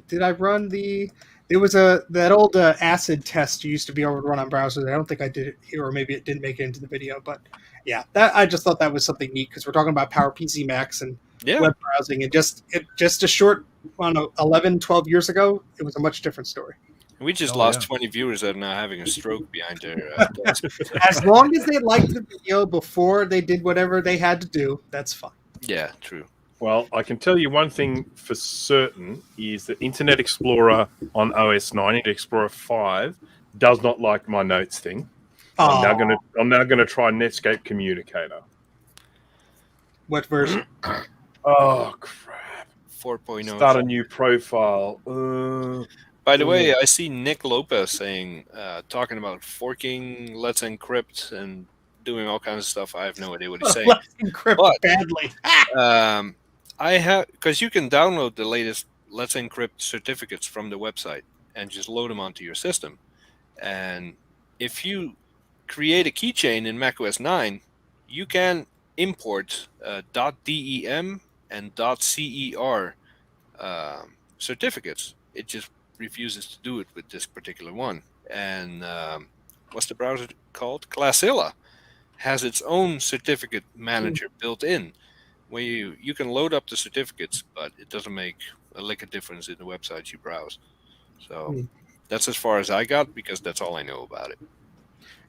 did I run there was that old acid test you used to be able to run on browsers. I don't think I did it here, or maybe it didn't make it into the video. But yeah, I just thought that was something neat because we're talking about PowerPC Macs and web browsing, and just a short, 11, 12 years ago, it was a much different story. We just lost 20 viewers that are now having a stroke behind their desk. As long as they liked the video before they did whatever they had to do, that's fine. Yeah, true. Well, I can tell you one thing for certain is that Internet Explorer on OS 9, Internet Explorer 5, does not like my notes thing. I'm now gonna try Netscape Communicator. What version? Oh crap! 4.0. Start a new profile. By the way, I see Nick Lopez saying, talking about forking Let's Encrypt and doing all kinds of stuff. I have no idea what he's saying. Let's Encrypt badly. I have, because you can download the latest Let's Encrypt certificates from the website and just load them onto your system. And if you create a keychain in macOS 9, you can import .dem and .cer certificates. It just refuses to do it with this particular one. And what's the browser called? Classilla has its own certificate manager built in, where you can load up the certificates, but it doesn't make a lick of difference in the websites you browse. So that's as far as I got, because that's all I know about it.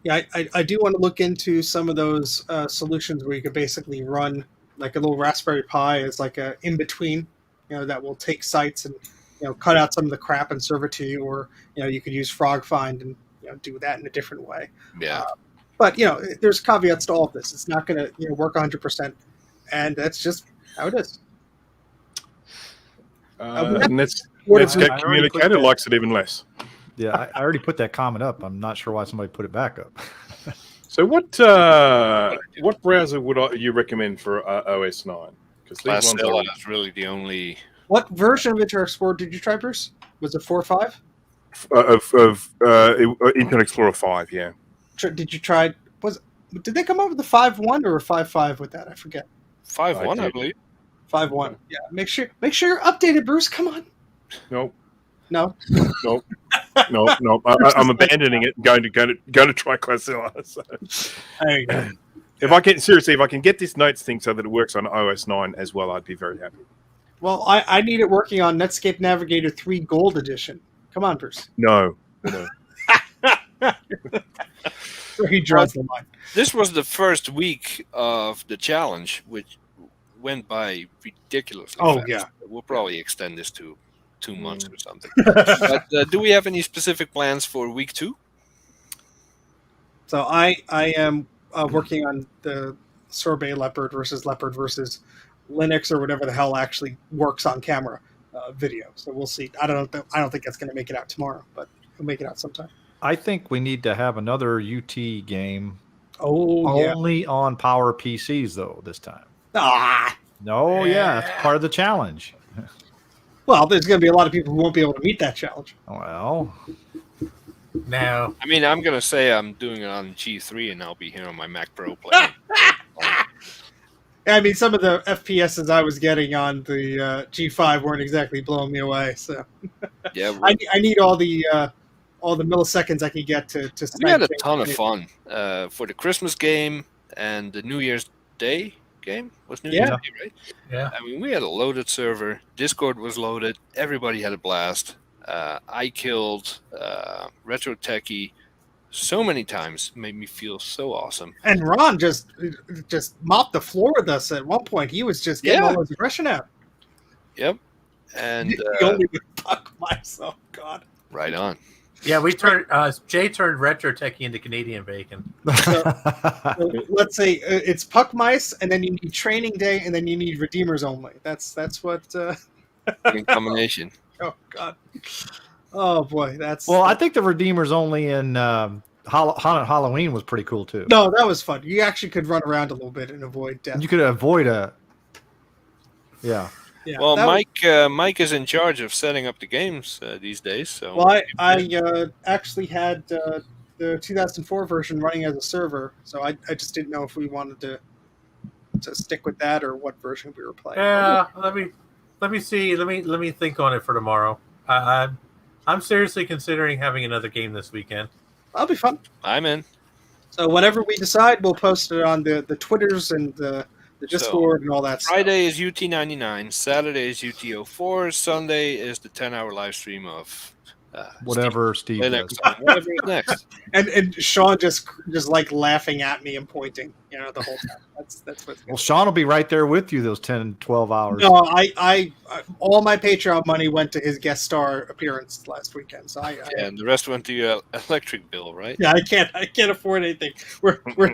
Yeah, I do want to look into some of those solutions where you could basically run like a little Raspberry Pi as like a in between, that will take sites and cut out some of the crap and serve it to you, or you could use Frog Find and do that in a different way. Yeah. But there's caveats to all of this. It's not going to work 100%, and that's just how it is. Netscape Communicator likes it even less. Yeah, I already put that comment up. I'm not sure why somebody put it back up. So what browser would you recommend for OS 9? Because Classilla is really the only. What version of Internet Explorer did you try, Bruce? Was it 4.5? Of Internet Explorer 5, yeah. Did you try? Did they come up with the 5.1 or 5.5 with that? I forget. 5.1, I believe. 5.1. Yeah. Make sure you're updated, Bruce. Come on. Nope. No. Nope. No. I'm abandoning it. And going to try Classilla. So. There you go. If I can get this notes thing so that it works on OS 9 as well, I'd be very happy. Well, I need it working on Netscape Navigator 3 Gold Edition. Come on, Bruce. No. He draws the line. This was the first week of the challenge, which went by ridiculously fast. Yeah. We'll probably extend this to 2 months or something. But do we have any specific plans for week 2? So I am working on the Sorbet Leopard versus Linux or whatever the hell actually works on camera video. So we'll see. I don't think that's going to make it out tomorrow, but it'll make it out sometime. I think we need to have another UT game. Yeah. Only on PowerPCs though this time. No, yeah, it's part of the challenge. Well, there's going to be a lot of people who won't be able to meet that challenge. Well, no. I mean, I'm going to say I'm doing it on G3, and I'll be here on my Mac Pro playing. I mean, some of the FPSs I was getting on the G5 weren't exactly blowing me away. So yeah, I need all the milliseconds I can get to. We had a ton of fun for the Christmas game and the New Year's Day game. Was New Year's Day, right? Yeah. I mean, we had a loaded server. Discord was loaded. Everybody had a blast. I killed Retro Techie so many times. It made me feel so awesome. And Ron just mopped the floor with us at one point. He was just getting all his aggression out. Yep. And only with Puck myself. God. Right on. Yeah, we turned Jay turned Retro Techie into Canadian bacon. So let's say it's Puck Mice, and then you need Training Day, and then you need Redeemers Only. That's what. In combination. Oh God. Oh boy, that's. Well, I think the Redeemers Only in Halloween was pretty cool too. No, that was fun. You actually could run around a little bit and avoid death. You could avoid a. Yeah. Yeah, well, Mike is in charge of setting up the games these days. So well, I actually had the 2004 version running as a server, so I just didn't know if we wanted to stick with that or what version we were playing. Yeah, let me see. Let me think on it for tomorrow. I'm seriously considering having another game this weekend. That'll be fun. I'm in. So whatever we decide, we'll post it on the Twitters and the Discord and all that stuff. Friday is UT99, Saturday is UT04, Sunday is the 10-hour live stream of whatever Steve does. Whatever is next. And Sean just like laughing at me and pointing, the whole time. That's what. Well, Sean will be right there with you those 10, 12 hours. No, I all my Patreon money went to his guest star appearance last weekend. So and the rest went to your electric bill, right? Yeah, I can't afford anything. We're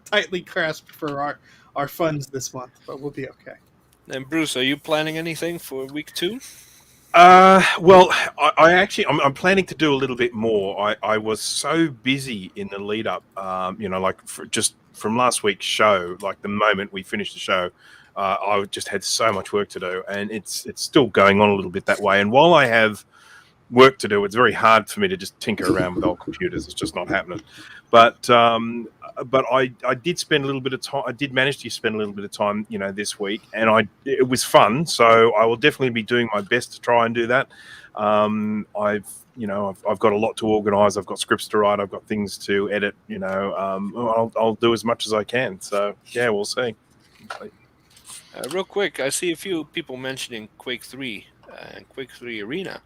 tightly grasped for our funds this month, but we'll be okay. And Bruce, are you planning anything for week 2? Well, I'm planning to do a little bit more. I was so busy in the lead up, just from last week's show, like the moment we finished the show, I just had so much work to do, and it's still going on a little bit that way. And while I have work to do. It's very hard for me to just tinker around with old computers. It's just not happening. But I did spend a little bit of time. I did manage to spend a little bit of time, this week, and it was fun. So I will definitely be doing my best to try and do that. I've got a lot to organise. I've got scripts to write. I've got things to edit. I'll do as much as I can. So yeah, we'll see. Real quick, I see a few people mentioning Quake 3 and Quake 3 Arena.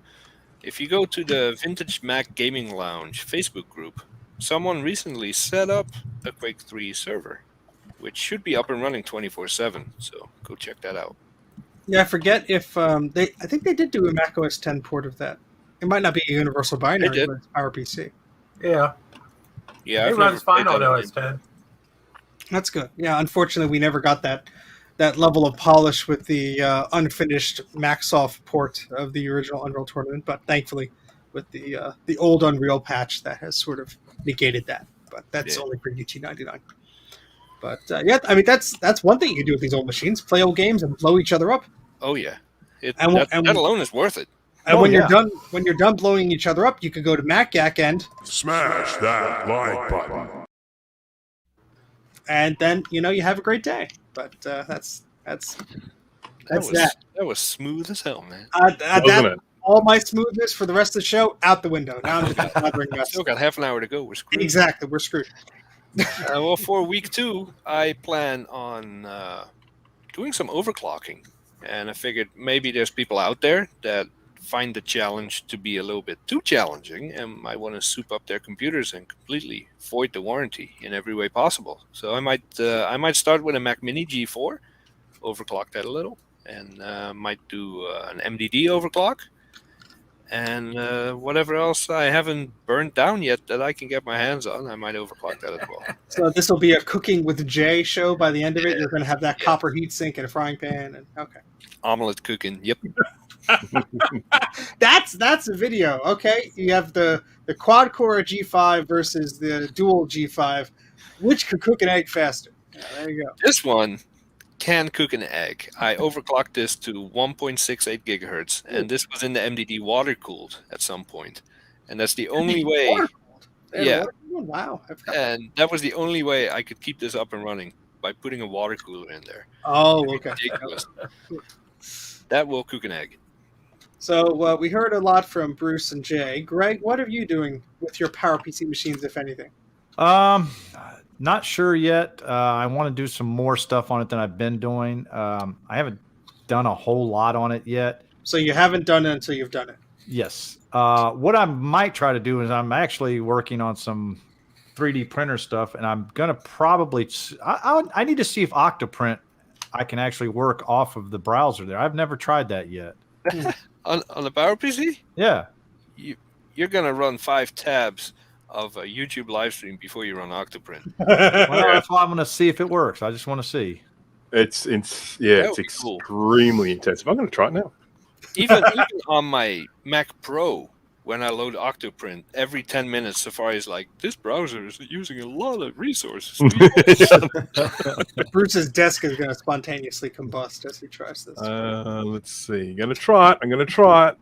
If you go to the Vintage Mac Gaming Lounge Facebook group, someone recently set up a Quake 3 server, which should be up and running 24/7. So go check that out. Yeah, I forget if I think they did do a Mac OS 10 port of that. It might not be a universal binary, but it's PowerPC. Yeah. Yeah, it runs fine on OS 10. That's good. Yeah, unfortunately, we never got that level of polish with the unfinished Macsoft port of the original Unreal Tournament, but thankfully, with the old Unreal patch, that has sort of negated that. But that's only for UT99. But yeah, I mean that's one thing you can do with these old machines: play old games and blow each other up. Oh yeah, that alone is worth it. And when you're done blowing each other up, you can go to Mac Yak and smash that like button. And then you have a great day. But that's that was smooth as hell, man. All my smoothness for the rest of the show out the window. Now I'm just bothering us. Still got half an hour to go. We're screwed. Exactly, we're screwed. Well, for week 2, I plan on doing some overclocking, and I figured maybe there's people out there that find the challenge to be a little bit too challenging and might want to soup up their computers and completely void the warranty in every way possible. So I might start with a Mac Mini G4, overclock that a little, and might do an MDD overclock, and whatever else I haven't burnt down yet that I can get my hands on, I might overclock that as well. So this will be a Cooking with Jay show by the end of it. You're going to have that copper heatsink and a frying pan, and okay. Omelet cooking, yep. That's a video. Okay, you have the quad core G5 versus the dual G5. Which could cook an egg faster? Yeah, there you go. This one can cook an egg. I overclocked this to 1.68 gigahertz, and this was in the MDD water cooled at some point, and that's the only way. Yeah. Wow. And that was the only way I could keep this up and running, by putting a water cooler in there. Oh, okay. That will cook an egg. So we heard a lot from Bruce and Jay. Greg, what are you doing with your PowerPC machines, if anything? Not sure yet. I want to do some more stuff on it than I've been doing. I haven't done a whole lot on it yet. So you haven't done it until you've done it? Yes. What I might try to do is I'm actually working on some 3D printer stuff, and I'm going to probably I need to see if Octoprint I can actually work off of the browser there. I've never tried that yet. On the PowerPC? Yeah. You're going to run 5 tabs of a YouTube live stream before you run Octoprint. Well, that's why I'm going to see if it works. I just want to see. It's extremely intensive. I'm going to try it now. Even on my Mac Pro, when I load Octoprint, every 10 minutes Safari is like, this browser is using a lot of resources. Bruce's desk is going to spontaneously combust as he tries this. Let's see. I'm going to try it.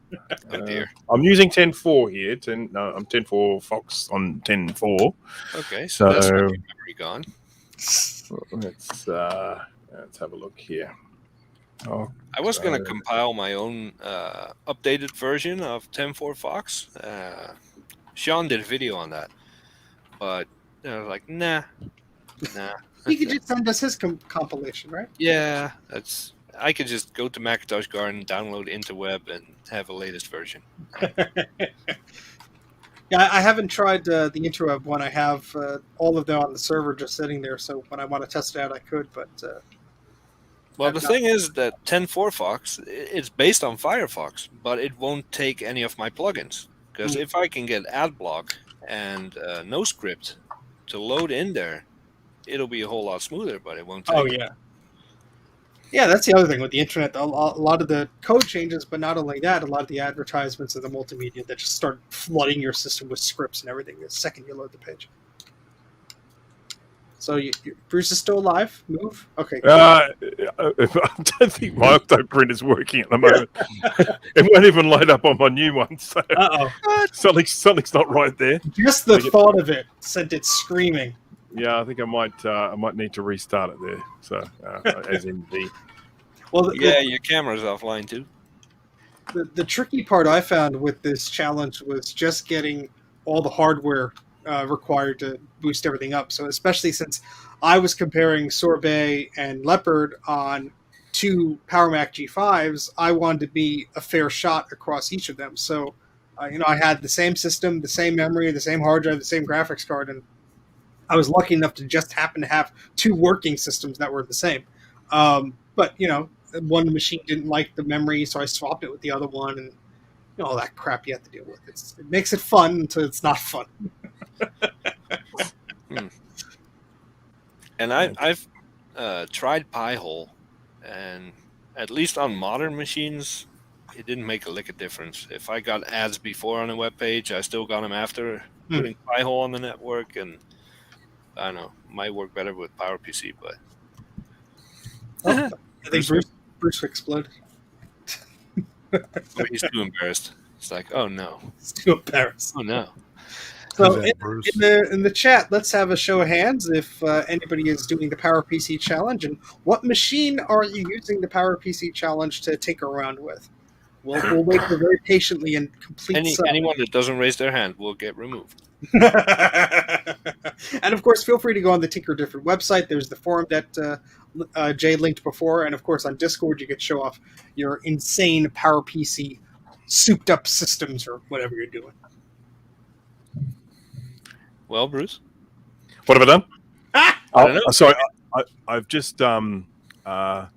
Oh dear. I'm using 10.4 here. I'm 10.4 Fox on 10.4. Okay, so that's memory gone. Let's have a look here. Oh, I was going to compile my own updated version of 10.4 Fox. Sean did a video on that, but I was like, nah. He could just send us his compilation, right? Yeah, I could just go to Macintosh Garden, download Interweb, and have a latest version. Yeah, I haven't tried the Interweb one. I have all of them on the server just sitting there, so when I want to test it out, I could, but... Well, the thing is that 10.4 Fox, it's based on Firefox, but it won't take any of my plugins. Because if I can get AdBlock and NoScript to load in there, it'll be a whole lot smoother, but it won't take. Oh, yeah. Yeah, that's the other thing with the internet. A lot of the code changes, but not only that, a lot of the advertisements and the multimedia that just start flooding your system with scripts and everything the second you load the page. So Bruce is still alive. Move. Okay. I don't think my Octo print is working at the moment. It won't even light up on my new one. So something's not right there. Just the thought of it sent it screaming. Yeah, I think I might need to restart it there. So as in the your camera's offline too. The tricky part I found with this challenge was just getting all the hardware required to boost everything up. So especially since I was comparing Sorbet and Leopard on two Power Mac G5s, I wanted to be a fair shot across each of them. So, I had the same system, the same memory, the same hard drive, the same graphics card, and I was lucky enough to just happen to have two working systems that were the same. But, one machine didn't like the memory, so I swapped it with the other one, and all that crap you have to deal with. It makes it fun until it's not fun. And I've tried Pi-hole, and at least on modern machines, it didn't make a lick of difference. If I got ads before on a web page, I still got them after putting Pi-hole on the network, and I don't know, might work better with PowerPC, but I think Bruce exploded. he's too embarrassed. It's like, oh no, He's too embarrassed. oh no. So in the chat, let's have a show of hands if anybody is doing the PowerPC challenge, and what machine are you using the PowerPC challenge to tinker around with? We'll wait for very patiently and complete. Anyone that doesn't raise their hand will get removed. And of course, feel free to go on the Tinker Different website. There's the forum that Jay linked before, and of course on Discord you can show off your insane PowerPC souped up systems or whatever you're doing. Well, Bruce, what have I done? I don't know. Sorry, I've just what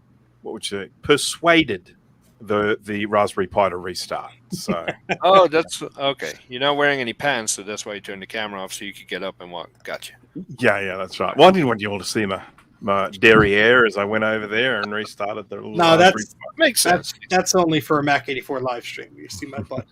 would you say? Persuaded the Raspberry Pi to restart. So Oh, that's okay. You're not wearing any pants, so that's why you turned the camera off so you could get up and walk. Gotcha. yeah, that's right. Well, I didn't want you all to see my derriere as I went over there and restarted the little No, Raspberry Makes sense. that's only for a Mac 84 live stream. You see my butt.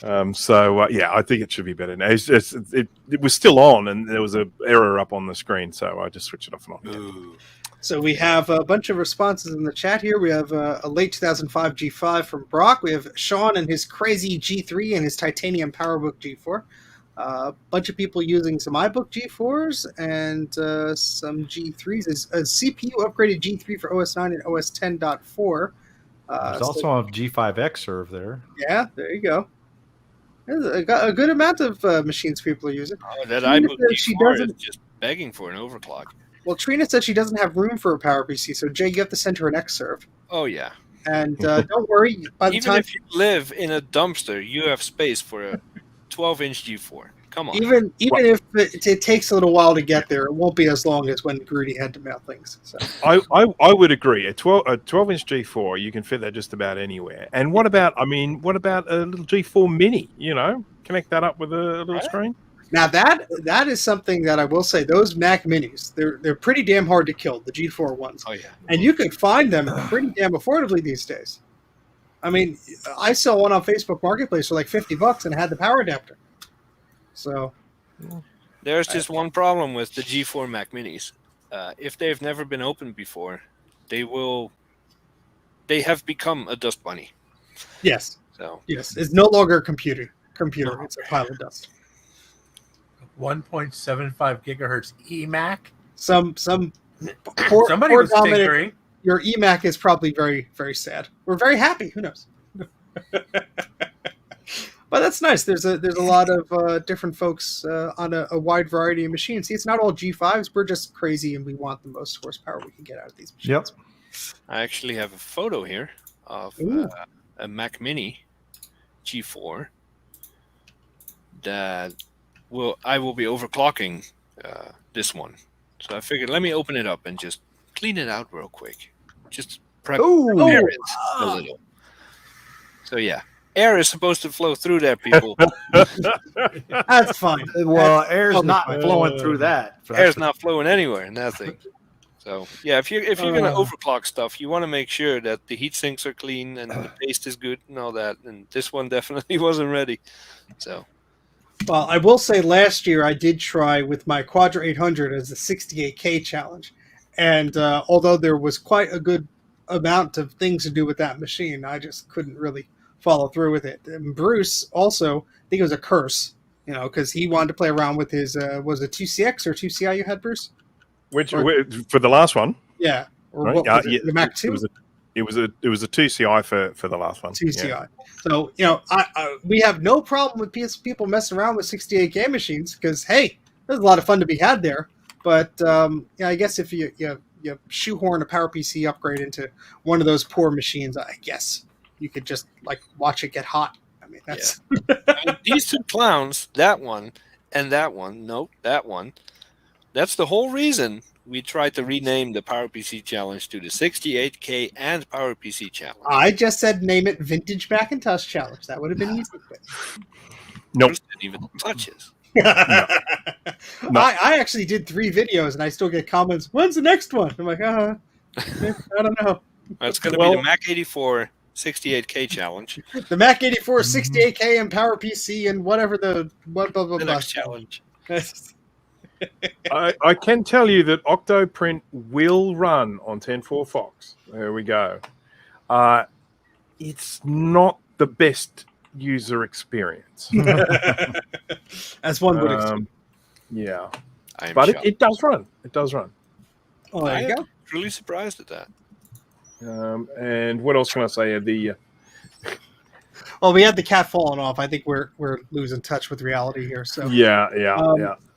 Yeah, I think it should be better now. It was still on, and there was an error up on the screen, so I just switched it off and on. Ooh. So we have a bunch of responses in the chat here. We have a late 2005 G5 from Brock. We have Sean and his crazy G3 and his titanium PowerBook G4. A bunch of people using some iBook G4s and some G3s. A CPU upgraded G3 for OS 9 and OS 10.4. There's also a G5X serve there. Yeah, there you go. There's a good amount of machines people are using. Oh, that Trina iBook says she G4 is doesn't- just begging for an overclock. Well, Trina said she doesn't have room for a PowerPC, so Jay, you have to send her an X serve. Oh yeah. And don't worry, by the Even time if you live in a dumpster, you have space for a 12-inch G4. Come on. even if it takes a little while to get there, it won't be as long as when Grudy had to mail things. So. I would agree. A 12-inch G4, you can fit that just about anywhere. And what about a little G4 Mini? Connect that up with a little screen. Now that is something that I will say. Those Mac Minis, they're pretty damn hard to kill. The G4 ones, Oh yeah. and you can find them pretty damn affordably these days. I mean, I saw one on Facebook Marketplace for like $50 and it had the power adapter. So There's just one problem with the G4 Mac Minis. If they've never been opened before, they have become a dust bunny. yes, So it's no longer a computer. It's a pile of dust. 1.75 gigahertz eMac. Some Somebody poor was Dominic, tinkering. your eMac is probably very, very sad. We're very happy. Who knows? But that's nice. There's a lot of different folks on a wide variety of machines. See, it's not all G5s. We're just crazy, and we want the most horsepower we can get out of these machines. Yep. I actually have a photo here of a Mac Mini G4 that I will be overclocking this one. So I figured let me open it up and just clean it out real quick. Just prepare it a little. So yeah, air is supposed to flow through there, people. That's fine. Well, air's totally not fine. flowing through that. Air's not flowing anywhere in that thing. So yeah, if you're gonna overclock stuff, you want to make sure that the heat sinks are clean and the paste is good and all that. And this one definitely wasn't ready. So Well, I will say last year I did try with my Quadra 800 as a 68K challenge. And although there was quite a good amount of things to do with that machine, I just couldn't really follow through with it. And Bruce also, I think it was a curse, because he wanted to play around with his, was it 2CX or 2CI you had, Bruce? For the last one, Yeah. Or right? what was it? The Mac 2? It was a 2CI for the last one. 2CI. Yeah. So, we have no problem with people messing around with 68K machines because, hey, there's a lot of fun to be had there. But, I guess if you shoehorn a PowerPC upgrade into one of those poor machines, I guess you could just, watch it get hot. I mean, that's... And these two clowns, that one and that one, nope, that one, that's the whole reason we tried to rename the PowerPC Challenge to the 68K and PowerPC Challenge. I just said name it Vintage Macintosh Challenge. That would have been easy. Nope. Bruce didn't even touch it. No. I actually did 3 videos, and I still get comments, when's the next one? I'm like, I don't know. It's going to be the Mac 84 68K Challenge. The Mac 84, 68K, and PowerPC, and whatever the next challenge. I can tell you that Octoprint will run on 10.4 Fox. There we go. It's not the best user experience. As one would expect. Yeah. But it does run. It does run. Oh, there you go. Really surprised at that. And what else can I say? Well, we had the cat falling off. I think we're losing touch with reality here. So yeah.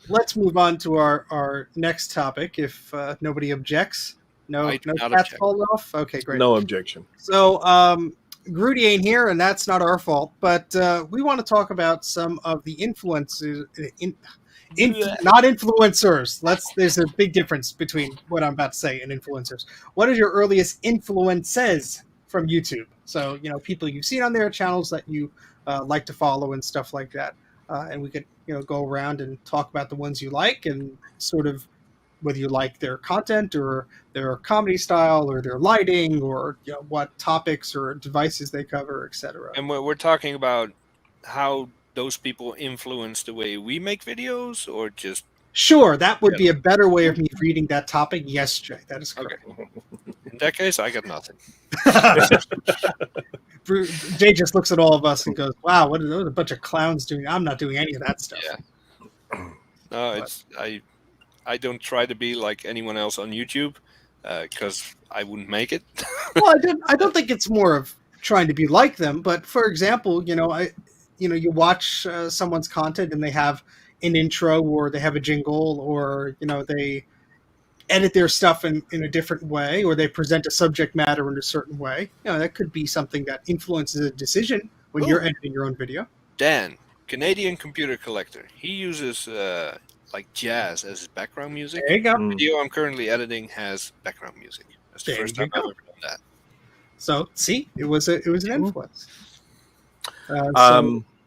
Let's move on to our next topic, if nobody objects. No cats object. falling off? Okay, great. No objection. So, Grudy ain't here, and that's not our fault, but we want to talk about some of the influencers, not influencers. There's a big difference between what I'm about to say and influencers. What are your earliest influences from YouTube? So, people you've seen on their channels that you like to follow and stuff like that. And we could, go around and talk about the ones you like and sort of whether you like their content or their comedy style or their lighting or what topics or devices they cover, etc. And we're talking about how those people influence the way we make videos, or just... Sure, that would be a better way of me reading that topic. Yes, Jay, that is correct. Okay. In that case, I got nothing. Jay just looks at all of us and goes, wow, what are those a bunch of clowns doing? I'm not doing any of that stuff. Yeah. No, I don't try to be like anyone else on YouTube because I wouldn't make it. Well, I don't think it's more of trying to be like them, but for example, you watch someone's content and they have an intro or they have a jingle or they edit their stuff in a different way or they present a subject matter in a certain way. That could be something that influences a decision when you're editing your own video. Dan, Canadian computer collector, he uses like jazz as his background music. There you go. The video I'm currently editing has background music. That's the first time I've ever done that. So see, it was an influence.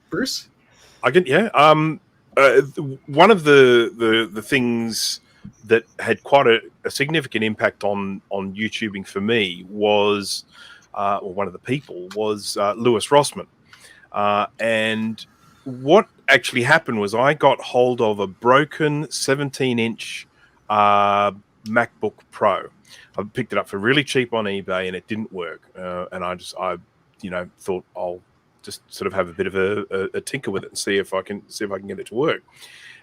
Bruce, one of the things that had quite a significant impact on YouTubing for me was, or one of the people was Lewis Rossman, and what actually happened was I got hold of a broken 17-inch MacBook Pro. I picked it up for really cheap on eBay and it didn't work, and I thought I'll just sort of have a bit of a tinker with it and see if I can get it to work.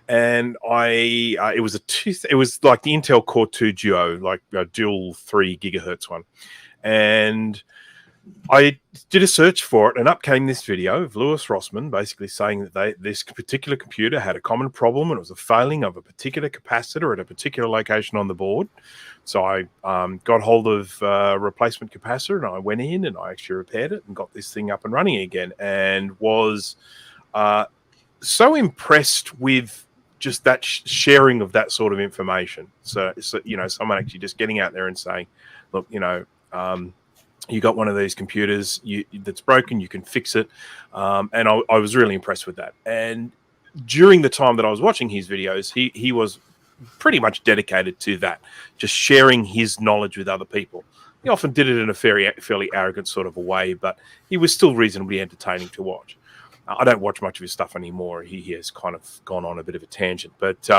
And it was like the Intel Core 2 Duo, like a dual 3 gigahertz one. And I did a search for it, and up came this video of Lewis Rossman basically saying that this particular computer had a common problem, and it was a failing of a particular capacitor at a particular location on the board. So I got hold of a replacement capacitor, and I went in and I actually repaired it and got this thing up and running again, and was so impressed with just that sharing of that sort of information. So someone actually just getting out there and saying, look, you got one of these computers that's broken, you can fix it. And I was really impressed with that. And during the time that I was watching his videos, he was pretty much dedicated to that, just sharing his knowledge with other people. He often did it in a fairly arrogant sort of a way, but he was still reasonably entertaining to watch. I don't watch much of his stuff anymore. He has kind of gone on a bit of a tangent, but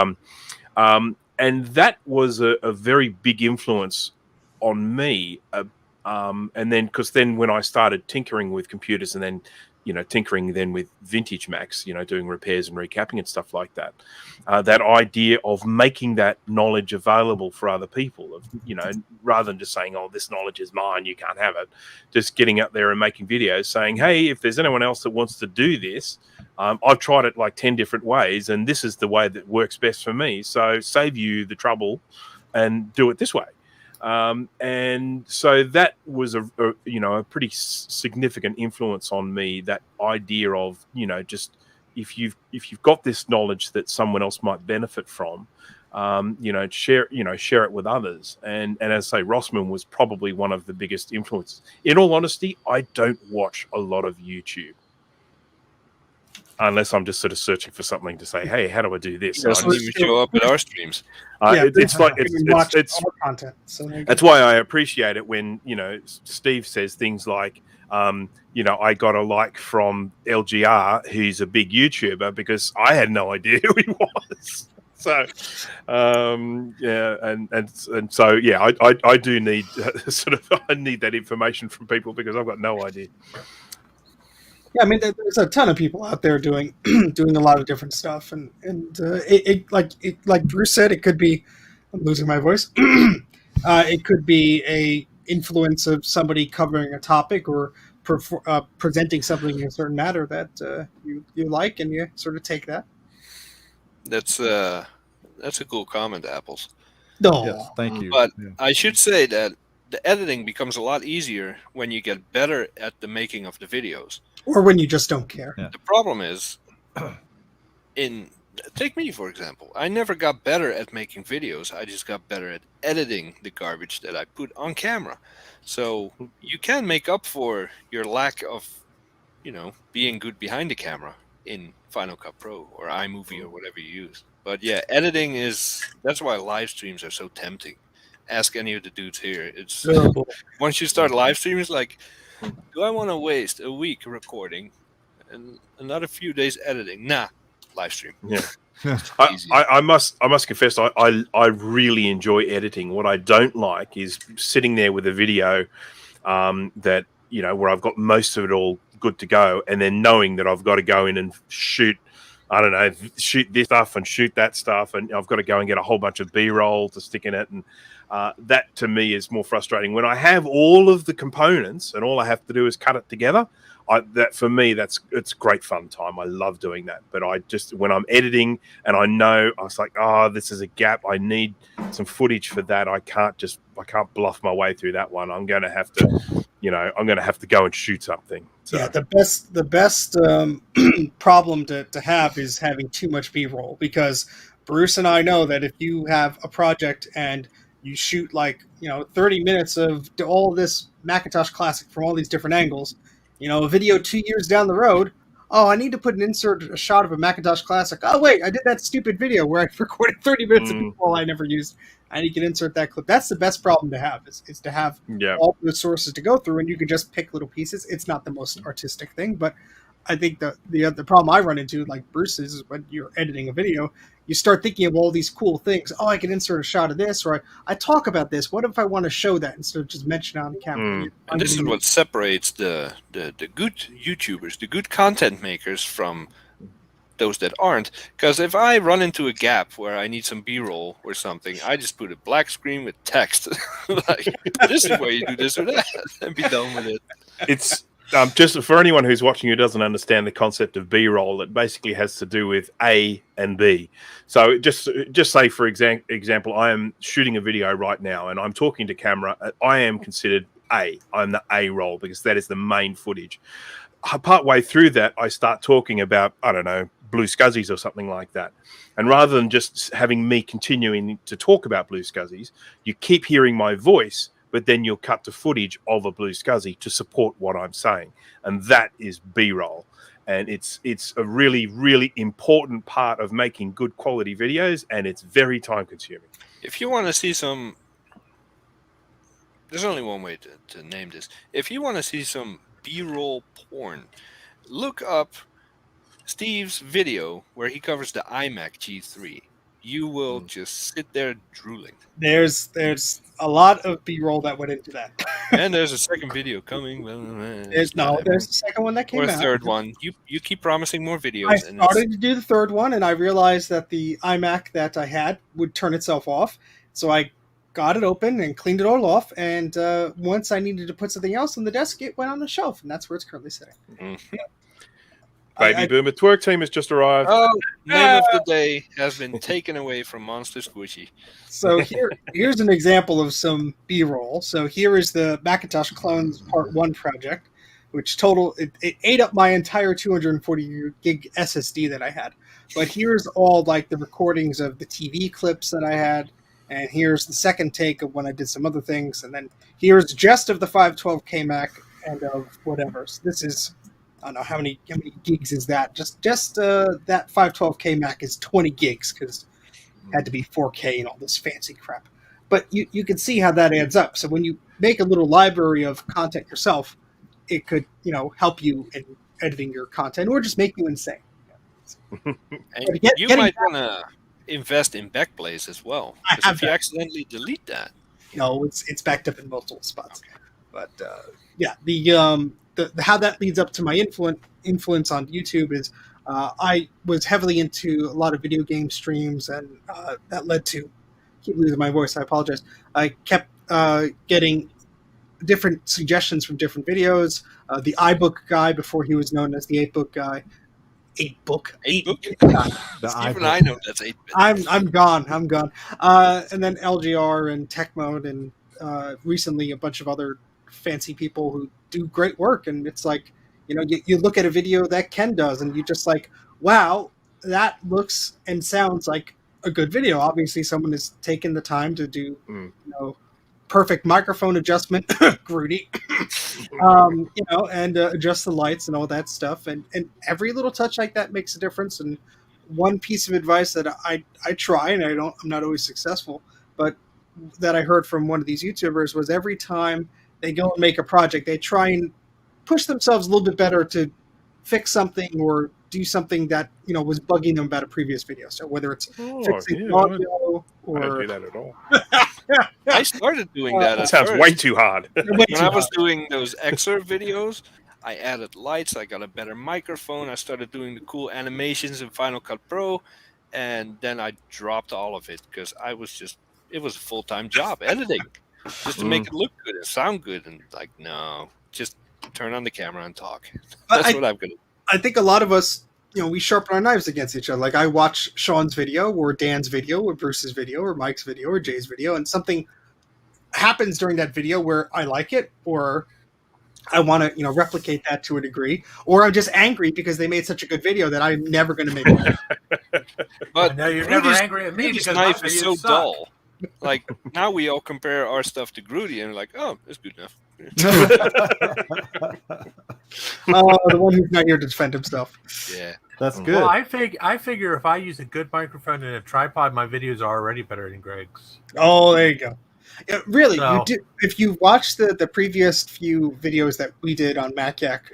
and that was a very big influence on me. And then because then when I started tinkering with computers, and then tinkering then with vintage Macs, doing repairs and recapping and stuff like that, that idea of making that knowledge available for other people, of rather than just saying, oh, this knowledge is mine, you can't have it, just getting out there and making videos saying, hey, if there's anyone else that wants to do this, I've tried it like 10 different ways, and this is the way that works best for me, so save you the trouble and do it this way. And so that was a pretty significant influence on me, that idea of just if you've got this knowledge that someone else might benefit from, share it with others. And as I say, Rossman was probably one of the biggest influences. In all honesty, I don't watch a lot of YouTube unless I'm just sort of searching for something to say, hey, how do I do this? It doesn't even show up at our streams. It's like it's our content. So that's why I appreciate it when Steve says things like, I got a like from LGR, who's a big YouTuber, because I had no idea who he was. So and so I do need I need that information from people, because I've got no idea. Yeah, I mean, there's a ton of people out there doing doing a lot of different stuff, and like Bruce said, it could be. I'm losing my voice. It could be a influence of somebody covering a topic, or presenting something in a certain matter that you like, and you sort of take that. That's a cool comment, Apples. No, Yes, thank you. But Yeah. I should say that the editing becomes a lot easier when you get better at the making of the videos. or when you just don't care. Yeah. The problem is, take me for example. I never got better at making videos. I just got better at editing the garbage that I put on camera. So you can make up for your lack of, being good behind the camera in Final Cut Pro or iMovie or whatever you use. But yeah, editing that's why live streams are so tempting. Ask any of the dudes here. It's once you start live streams, like, do I want to waste a week recording and another few days editing? Nah, live stream. Yeah. I must confess, I really enjoy editing. What I don't like is sitting there with a video that where I've got most of it all good to go, and then knowing that I've got to go in and shoot this stuff and shoot that stuff, and I've got to go and get a whole bunch of B-roll to stick in it, and that to me is more frustrating. When I have all of the components and all I have to do is cut it together, for me it's great fun time. I love doing that. But when I'm editing and I know I was like, this is a gap, I need some footage for that, I can't bluff my way through that one. I'm going to have to go and shoot something. So. Yeah, the best problem to have is having too much B-roll, because Bruce and I know that if you have a project and you shoot 30 minutes of all this Macintosh Classic from all these different angles, a video 2 years down the road, I need to put a shot of a Macintosh Classic. Oh wait, I did that stupid video where I recorded 30 minutes of people I never used. I need to insert that clip. That's the best problem to have, is to have all the sources to go through, and you can just pick little pieces. It's not the most artistic thing, but I think the problem I run into, like Bruce, is when you're editing a video, you start thinking of all these cool things. Oh, I can insert a shot of this, or I talk about this. What if I want to show that instead of just mention it on the camera? And this is what separates the good YouTubers, the good content makers, from those that aren't. Because if I run into a gap where I need some B-roll or something, I just put a black screen with text, like, this is where you do this or that, and be done with it. It's just for anyone who's watching who doesn't understand the concept of B-roll, it basically has to do with A and B. So just say, for example, I am shooting a video right now and I'm talking to camera. I am considered A. I'm the A roll, because that is the main footage. Partway through that, I start talking about, I don't know, Blue Scuzzies or something like that. And rather than just having me continuing to talk about Blue Scuzzies, you keep hearing my voice, but then you'll cut to footage of a Blue Scuzzy to support what I'm saying. And that is B-roll. And it's a really, really important part of making good quality videos, and it's very time consuming. If you want to see some, there's only one way to name this. If you want to see some B-roll porn, look up Steve's video where he covers the iMac G3, you will just sit there drooling. There's a lot of B-roll that went into that. And there's a second video coming. Well, it's not happening. There's the second one that came Or a out. third one. You keep promising more I videos. And started to do the third one, and I realized that the iMac that I had would turn itself off. So I got it open and cleaned it all off. And once I needed to put something else on the desk, it went on the shelf, and that's where it's currently sitting. Mhm. Baby Boomer Twerk team has just arrived. Oh, name of the day has been taken away from Monster Squishy. So here's an example of some B-roll. So here is the Macintosh Clones Part 1 project, which it ate up my entire 240 gig SSD that I had. But here's all like the recordings of the TV clips that I had, and here's the second take of when I did some other things, and then here's just of the 512K Mac and of whatever. So this is, I don't know how many gigs is that. Just that 512K Mac is 20 gigs because it had to be 4K and all this fancy crap. But you can see how that adds up. So when you make a little library of content yourself, it could help you in editing your content or just make you insane. And you might want to invest in Backblaze as well. Because if you accidentally delete that, it's backed up in multiple spots. Okay. But yeah, the how that leads up to my influence on YouTube is I was heavily into a lot of video game streams, and that led to, I keep losing my voice, I apologize. I kept getting different suggestions from different videos. The iBook guy, before he was known as the 8-book guy. 8-book? 8-book? Even I know that's 8-bit. I'm gone. And then LGR and Tech Mode, and recently a bunch of other fancy people who do great work. And it's like, you look at a video that Ken does, and you just like, wow, that looks and sounds like a good video. Obviously, someone has taken the time to do, perfect microphone adjustment, Grudy, and adjust the lights and all that stuff. And every little touch like that makes a difference. And one piece of advice that I try, and I'm not always successful, but that I heard from one of these YouTubers was every time they go and make a project, they try and push themselves a little bit better to fix something or do something that was bugging them about a previous video. So whether it's fixing audio or I don't do that at all. I started doing that. That sounds way too hard. When I was doing those excerpt videos, I added lights. I got a better microphone. I started doing the cool animations in Final Cut Pro, and then I dropped all of it because it was a full-time job editing just to make it look good and sound good. And like, no, just turn on the camera and talk. That's what I'm gonna do. I think a lot of us, we sharpen our knives against each other. Like I watch Sean's video or Dan's video or Bruce's video or Mike's video or Jay's video, and something happens during that video where I like it, or I want to, replicate that to a degree, or I'm just angry because they made such a good video that I'm never going to make it. But now you're never angry at me because knife my is so videos suck. dull. Like now we all compare our stuff to Grudy and we're like, oh, it's good enough. The one who's not here to defend himself. Yeah, That's good. Well, I figure if I use a good microphone and a tripod, my videos are already better than Greg's. Oh, there you go. Yeah, really, So- if you watch the previous few videos that we did on Mac Yak,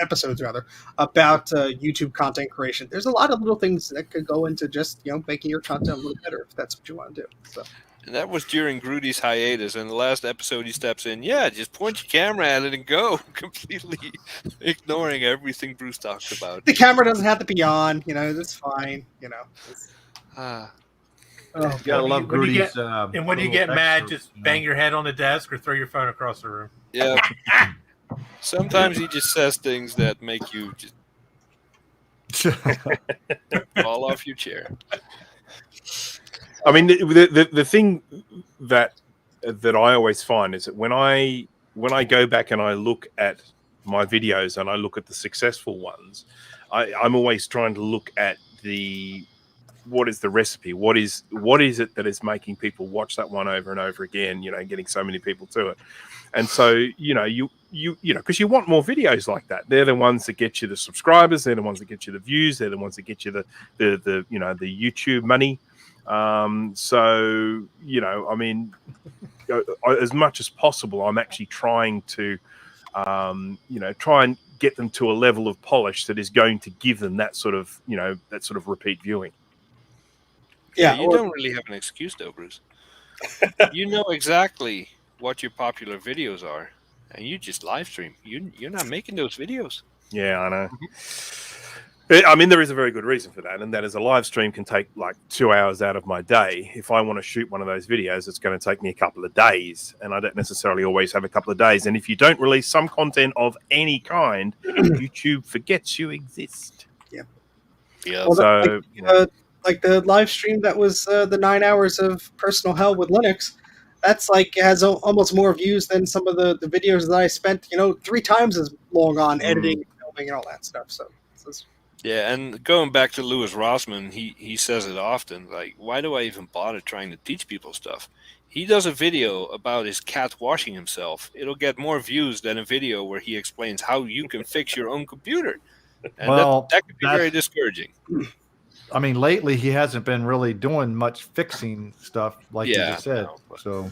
episodes rather, about YouTube content creation, there's a lot of little things that could go into just making your content a little better if that's what you want to do. So. and that was during Grudy's hiatus. And the last episode, he steps in. Yeah, just point your camera at it and go, completely ignoring everything Bruce talked about. The camera doesn't have to be on, that's fine, You gotta love when you Grudy's. And when you get mad, just bang your head on the desk or throw your phone across the room. Yeah. Sometimes he just says things that make you just fall off your chair. I mean, the thing that I always find is that when I go back and I look at my videos and I look at the successful ones, I'm always trying to look at what is the recipe? What is it that is making people watch that one over and over again? Getting so many people to it, and so you because you want more videos like that. They're the ones that get you the subscribers. They're the ones that get you the views. They're the ones that get you the YouTube money. So I mean, as much as possible, I'm actually trying to try and get them to a level of polish that is going to give them that sort of, that sort of repeat viewing. Yeah, Yeah, you don't really have an excuse though, Bruce. You know exactly what your popular videos are, and you just live stream. You're not making those videos. Yeah, I know. I mean, there is a very good reason for that, and that is a live stream can take like 2 hours out of my day. If I want to shoot one of those videos, it's going to take me a couple of days, and I don't necessarily always have a couple of days. And if you don't release some content of any kind, YouTube forgets you exist. Yeah. Yeah. Well, So, like the live stream that was the 9 hours of personal hell with Linux, that's like has almost more views than some of the videos that I spent 3 times as long on editing, filming, and all that stuff. So it's Yeah, and going back to Louis Rossmann, he says it often, like, why do I even bother trying to teach people stuff? He does a video about his cat washing himself. It'll get more views than a video where he explains how you can fix your own computer. And Well, that could be very discouraging. I mean, lately he hasn't been really doing much fixing stuff like you just said. So,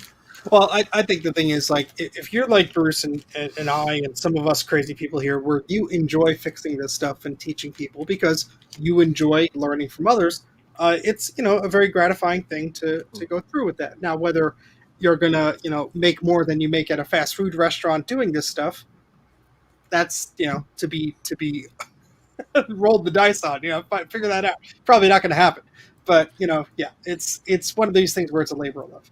Well, I think the thing is, like, if you're like Bruce and I and some of us crazy people here, where you enjoy fixing this stuff and teaching people because you enjoy learning from others, it's a very gratifying thing to go through with that. Now, whether you're gonna make more than you make at a fast food restaurant doing this stuff, that's to be rolled the dice on. Figure that out. Probably not going to happen. But it's one of these things where it's a labor of love.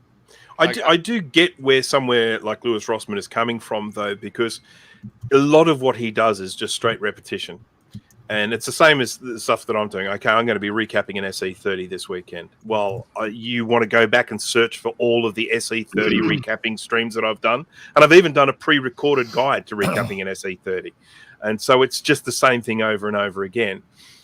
I do get where somewhere like Louis Rossmann is coming from, though, because a lot of what he does is just straight repetition. And it's the same as the stuff that I'm doing. Okay, I'm going to be recapping an SE30 this weekend. Well, you want to go back and search for all of the SE30 recapping streams that I've done. And I've even done a pre-recorded guide to recapping an SE30. And so it's just the same thing over and over again.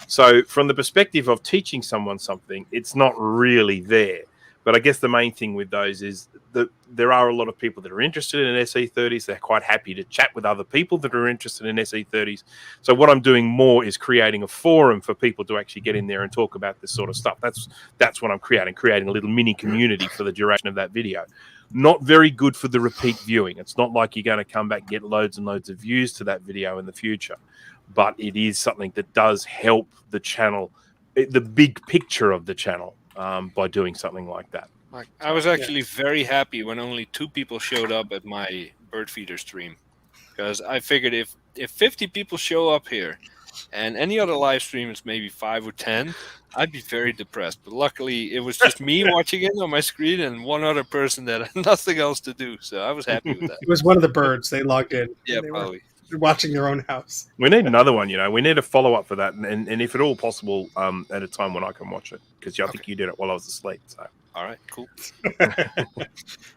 So from the perspective of teaching someone something, it's not really there. But I guess the main thing with those is that there are a lot of people that are interested in SE30s. They're quite happy to chat with other people that are interested in SE30s. So what I'm doing more is creating a forum for people to actually get in there and talk about this sort of stuff. That's what I'm creating a little mini community for the duration of that video. Not very good for the repeat viewing. It's not like you're going to come back and get loads and loads of views to that video in the future. But it is something that does help the channel, the big picture of the channel. By doing something like that. I was actually very happy when only 2 people showed up at my bird feeder stream, because I figured if 50 people show up here and any other live stream is maybe 5 or 10, I'd be very depressed. But luckily it was just me watching it on my screen and one other person that had nothing else to do, so I was happy with that. It was one of the birds. They logged in. Yeah, probably. Watching their own house. We need another one, we need a follow-up for that, and if at all possible, at a time when I can watch it, because I think you did it while I was asleep. So, all right, cool.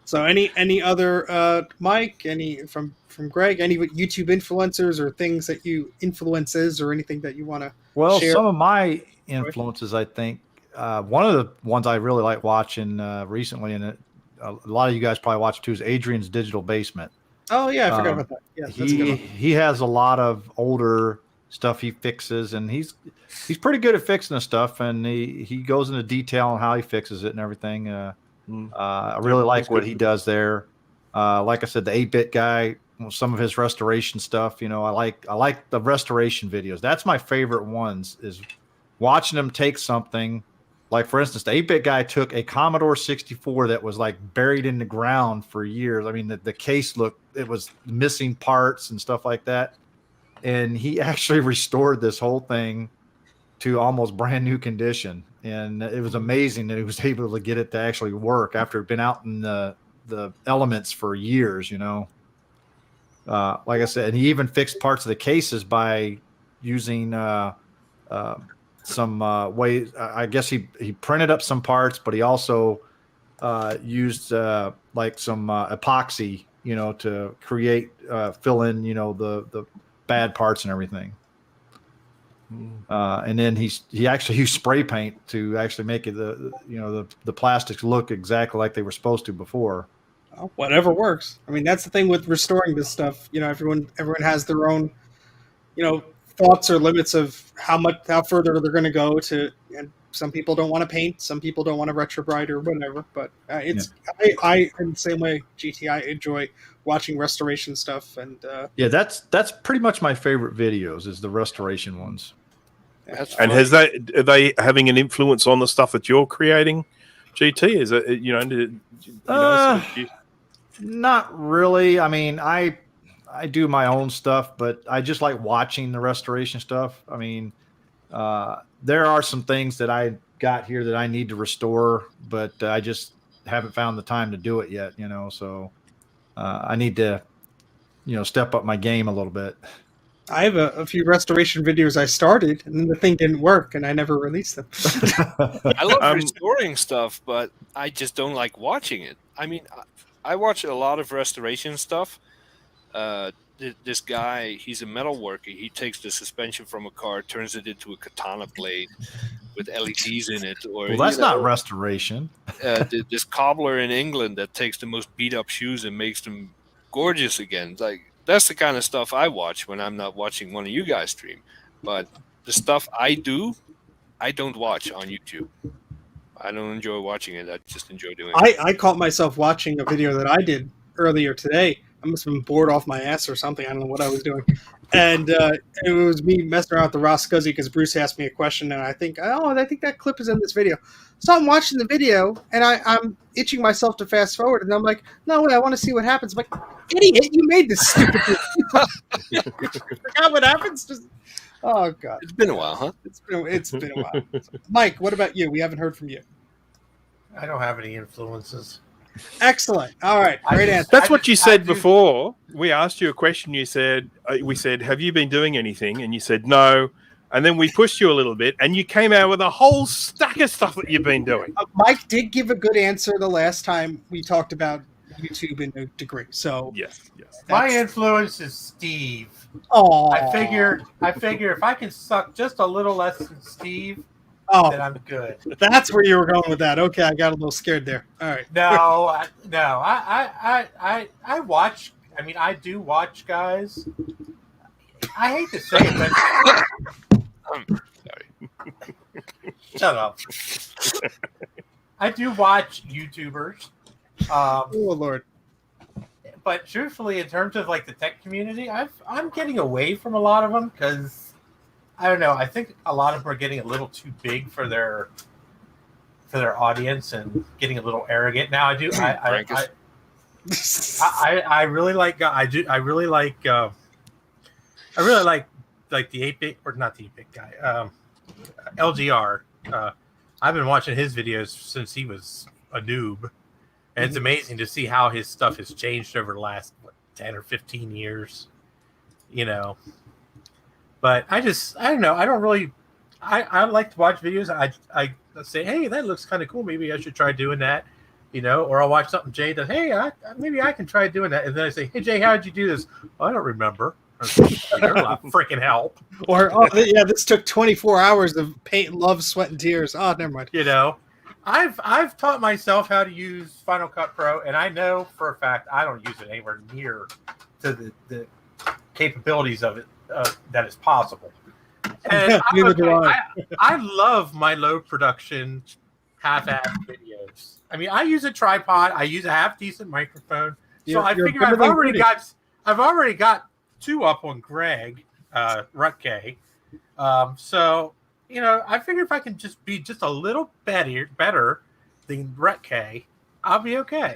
So, any other Mike, any from Greg, any YouTube influencers or things that you influences or anything that you want to share? Some of my influences, I think, one of the ones I really like watching recently, and a lot of you guys probably watch too, is Adrian's Digital Basement. Oh yeah, I forgot about that. Yeah, that's a good one. He has a lot of older stuff he fixes, and he's pretty good at fixing the stuff, and he goes into detail on how he fixes it and everything. I really like what he does there. Like I said, the 8-bit guy, some of his restoration stuff. I like the restoration videos. That's my favorite ones. Is watching him take something. Like, for instance, the 8-bit guy took a Commodore 64 that was like buried in the ground for years. I mean, the case it was missing parts and stuff like that. And he actually restored this whole thing to almost brand new condition. And it was amazing that he was able to get it to actually work after it had been out in the elements for years, like I said, and he even fixed parts of the cases by using, some ways. I guess he printed up some parts, but he also used like some epoxy, to create fill in, the bad parts and everything. And then he actually used spray paint to actually make it the plastics look exactly like they were supposed to before. Well, whatever works. I mean, that's the thing with restoring this stuff. Everyone has their own, thoughts or limits of how further they're going to go to. And some people don't want to paint, some people don't want to retrobrite or whatever. But I in the same way, GT, I enjoy watching restoration stuff, and yeah, that's pretty much my favorite videos is the restoration ones. That's And funny. are they having an influence on the stuff that you're creating, GT? Is it Not really. I mean, I do my own stuff, but I just like watching the restoration stuff. I mean, there are some things that I got here that I need to restore, but I just haven't found the time to do it yet, so I need to, step up my game a little bit. I have a few restoration videos I started, and then the thing didn't work, and I never released them. I love restoring stuff, but I just don't like watching it. I mean, I watch a lot of restoration stuff. This guy, he's a metal worker. He takes the suspension from a car, turns it into a katana blade with LEDs in it. Or well, that's not restoration. This cobbler in England that takes the most beat up shoes and makes them gorgeous again. Like, that's the kind of stuff I watch when I'm not watching one of you guys stream. But the stuff I do, I don't watch on YouTube. I don't enjoy watching it. I just enjoy doing it. I caught myself watching a video that I did earlier today. I must have been bored off my ass or something. I don't know what I was doing. And it was me messing around with the Raw Scuzzy because Bruce asked me a question, and I think that clip is in this video. So I'm watching the video, and I'm itching myself to fast forward, and I'm like, no way, I want to see what happens. I'm like, idiot, you made this stupid thing. Forgot what happens? Just, oh, God. It's been a while, huh? It's been a while. Mike, what about you? We haven't heard from you. I don't have any influences. Excellent. All right. Great answer. That's what you said before. We asked you a question. You said, we said, have you been doing anything? And you said, no. And then we pushed you a little bit, and you came out with a whole stack of stuff that you've been doing. Mike did give a good answer the last time we talked about YouTube in a degree. So yes. My influence is Steve. Oh, I figure if I can suck just a little less than Steve, then I'm good. That's where you were going with that. Okay, I got a little scared there. All right. No. I watch. I mean, I do watch guys. I hate to say it, but Sorry. shut up. I do watch YouTubers. Oh Lord. But truthfully, in terms of like the tech community, I'm getting away from a lot of them because I don't know. I think a lot of them are getting a little too big for their audience and getting a little arrogant. Now I really like the 8-bit or not the 8-bit guy, LGR. I've been watching his videos since he was a noob, and it's amazing to see how his stuff has changed over the last 10 or 15 years. But I don't know. I don't really. I like to watch videos. I say, hey, that looks kind of cool. Maybe I should try doing that. Or I'll watch something Jay does. Hey, maybe I can try doing that. And then I say, hey, Jay, how did you do this? I don't remember. There's a lot of freaking help. Or this took 24 hours of pain, love, sweat, and tears. Oh, never mind. I've taught myself how to use Final Cut Pro, and I know for a fact I don't use it anywhere near to the capabilities of it that is possible. And I love my low production half-ass videos. I mean, I use a tripod. I use a half decent microphone. So I figure I've already got 2 up on Greg Rutke. So I figure if I can just be just a little better than Rutke, I'll be okay.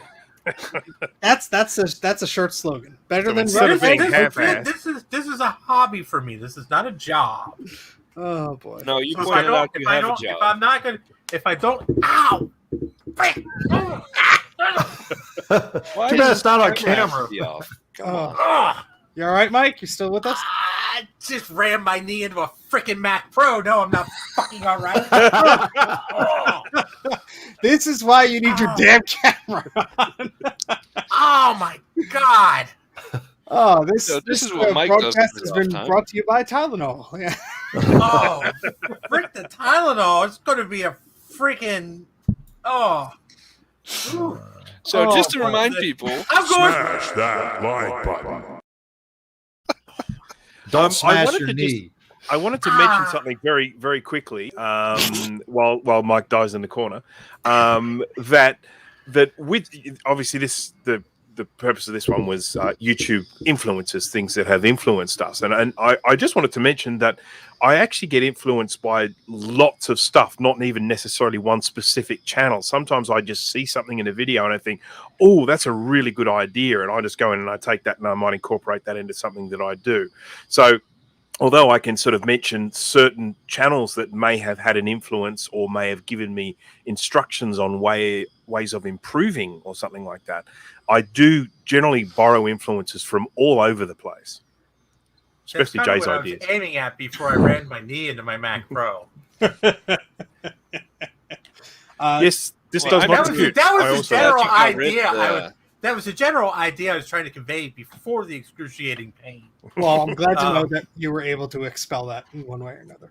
That's a shirt slogan. Better than Rutke. This is a hobby for me. This is not a job. Oh boy. No, you pointed out you have a job. If I'm not gonna, if I don't, ow. Too bad it's not on camera. Come on. You all right, Mike? You still with us? I just rammed my knee into a freaking Mac Pro. No, I'm not fucking all right. This is why you need your damn camera on. Oh my God. Oh, this is what Mike does broadcast has been brought to you by Tylenol. Yeah. Oh, frick the Tylenol. It's going to be a freaking. Oh. So just to remind people, Smash that like button. Don't smash your knee. I wanted to mention something very, very quickly while Mike dies in the corner. That with obviously the purpose of this one was YouTube influencers, things that have influenced us, and I just wanted to mention that I actually get influenced by lots of stuff, not even necessarily one specific channel. Sometimes I just see something in a video and I think, oh, that's a really good idea, and I just go in and I take that and I might incorporate that into something that I do. So although I can sort of mention certain channels that may have had an influence or may have given me instructions on ways of improving or something like that, I do generally borrow influences from all over the place, especially Jay's ideas. I was aiming at before I ran my knee into my Mac Pro. Yes, this does not compute. That was the general idea. That was the general idea I was trying to convey before the excruciating pain. Well, I'm glad to know that you were able to expel that in one way or another.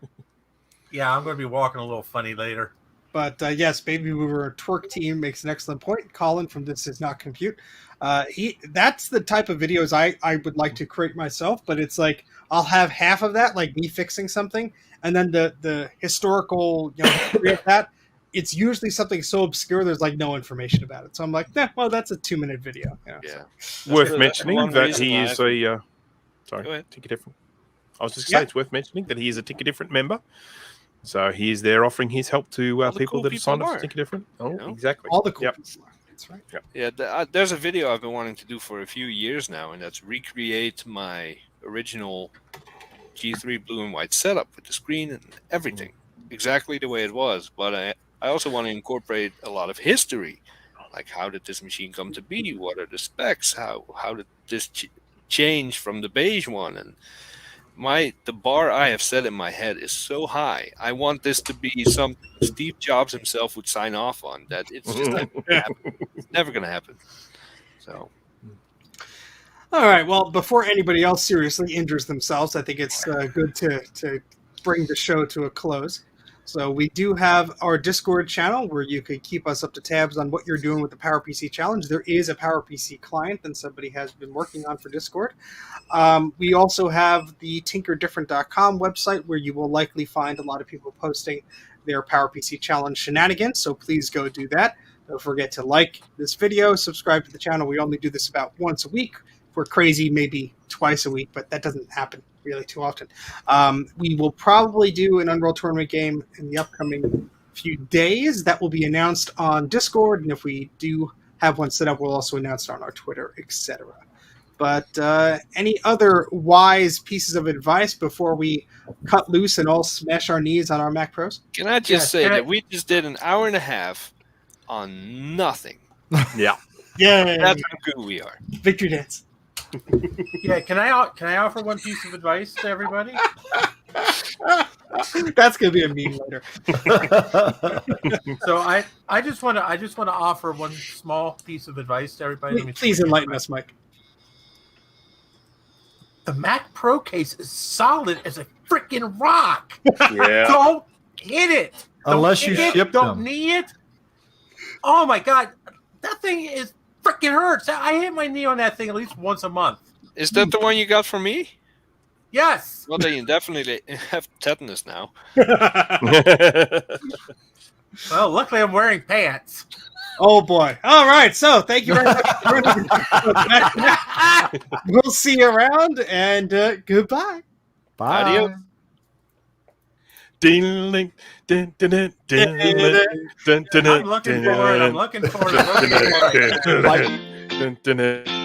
Yeah, I'm going to be walking a little funny later. But yes, Baby Boomer Twerk Team makes an excellent point. Colin from This Is Not Compute. That's the type of videos I would like to create myself, but it's like I'll have half of that, like me fixing something, and then the historical, history of that. It's usually something so obscure there's like no information about it. So I'm like, well, that's a 2-minute video. Yeah. So. Worth mentioning that he is a sorry, Tinker Different. I was just going to say it's worth mentioning that he is a Tinker Different member. So he is there offering his help to people cool that have signed up are. to Tinker Different. Oh, exactly. All the cool people are. That's right. Yep. Yeah, there's a video I've been wanting to do for a few years now, and that's recreate my original G3 blue and white setup with the screen and everything, exactly the way it was. But I also want to incorporate a lot of history, like how did this machine come to be? What are the specs? How did this change from the beige one? And the bar I have set in my head is so high. I want this to be something Steve Jobs himself would sign off on. That it's just never going to happen. So, all right. Well, before anybody else seriously injures themselves, I think it's good to bring the show to a close. So we do have our Discord channel where you could keep us up to tabs on what you're doing with the PowerPC Challenge. There is a PowerPC client that somebody has been working on for Discord. We also have the tinkerdifferent.com website where you will likely find a lot of people posting their PowerPC Challenge shenanigans, so please go do that. Don't forget to like this video, subscribe to the channel. We only do this about once a week. If we're crazy, maybe twice a week, but that doesn't happen really too often. We will probably do an Unreal Tournament game in the upcoming few days. That will be announced on Discord, and if we do have one set up, we'll also announce it on our Twitter, etc. But any other wise pieces of advice before we cut loose and all smash our knees on our Mac Pros? can I just say that we just did an hour and a half on nothing? Yeah. Yeah, That's how good we are. victory dance. Yeah, can I offer one piece of advice to everybody? That's gonna be a meme later. So I just want to offer one small piece of advice to everybody. Let me Please enlighten us, Mike. The Mac Pro case is solid as a freaking rock. Yeah. Don't hit it. Unless you ship Don't them. knee it. Oh my god, that thing is freaking hurts. I hit my knee on that thing at least once a month. Is that the one you got from me? Yes. Well, then you definitely have tetanus now. Well, luckily I'm wearing pants. Oh boy! All right, so thank you very much. We'll see you around, and goodbye. Bye. Adios. Ding, ding, ding, ding, ding, ding, ding, I'm looking for it. I'm looking for it. ding, ding, ding.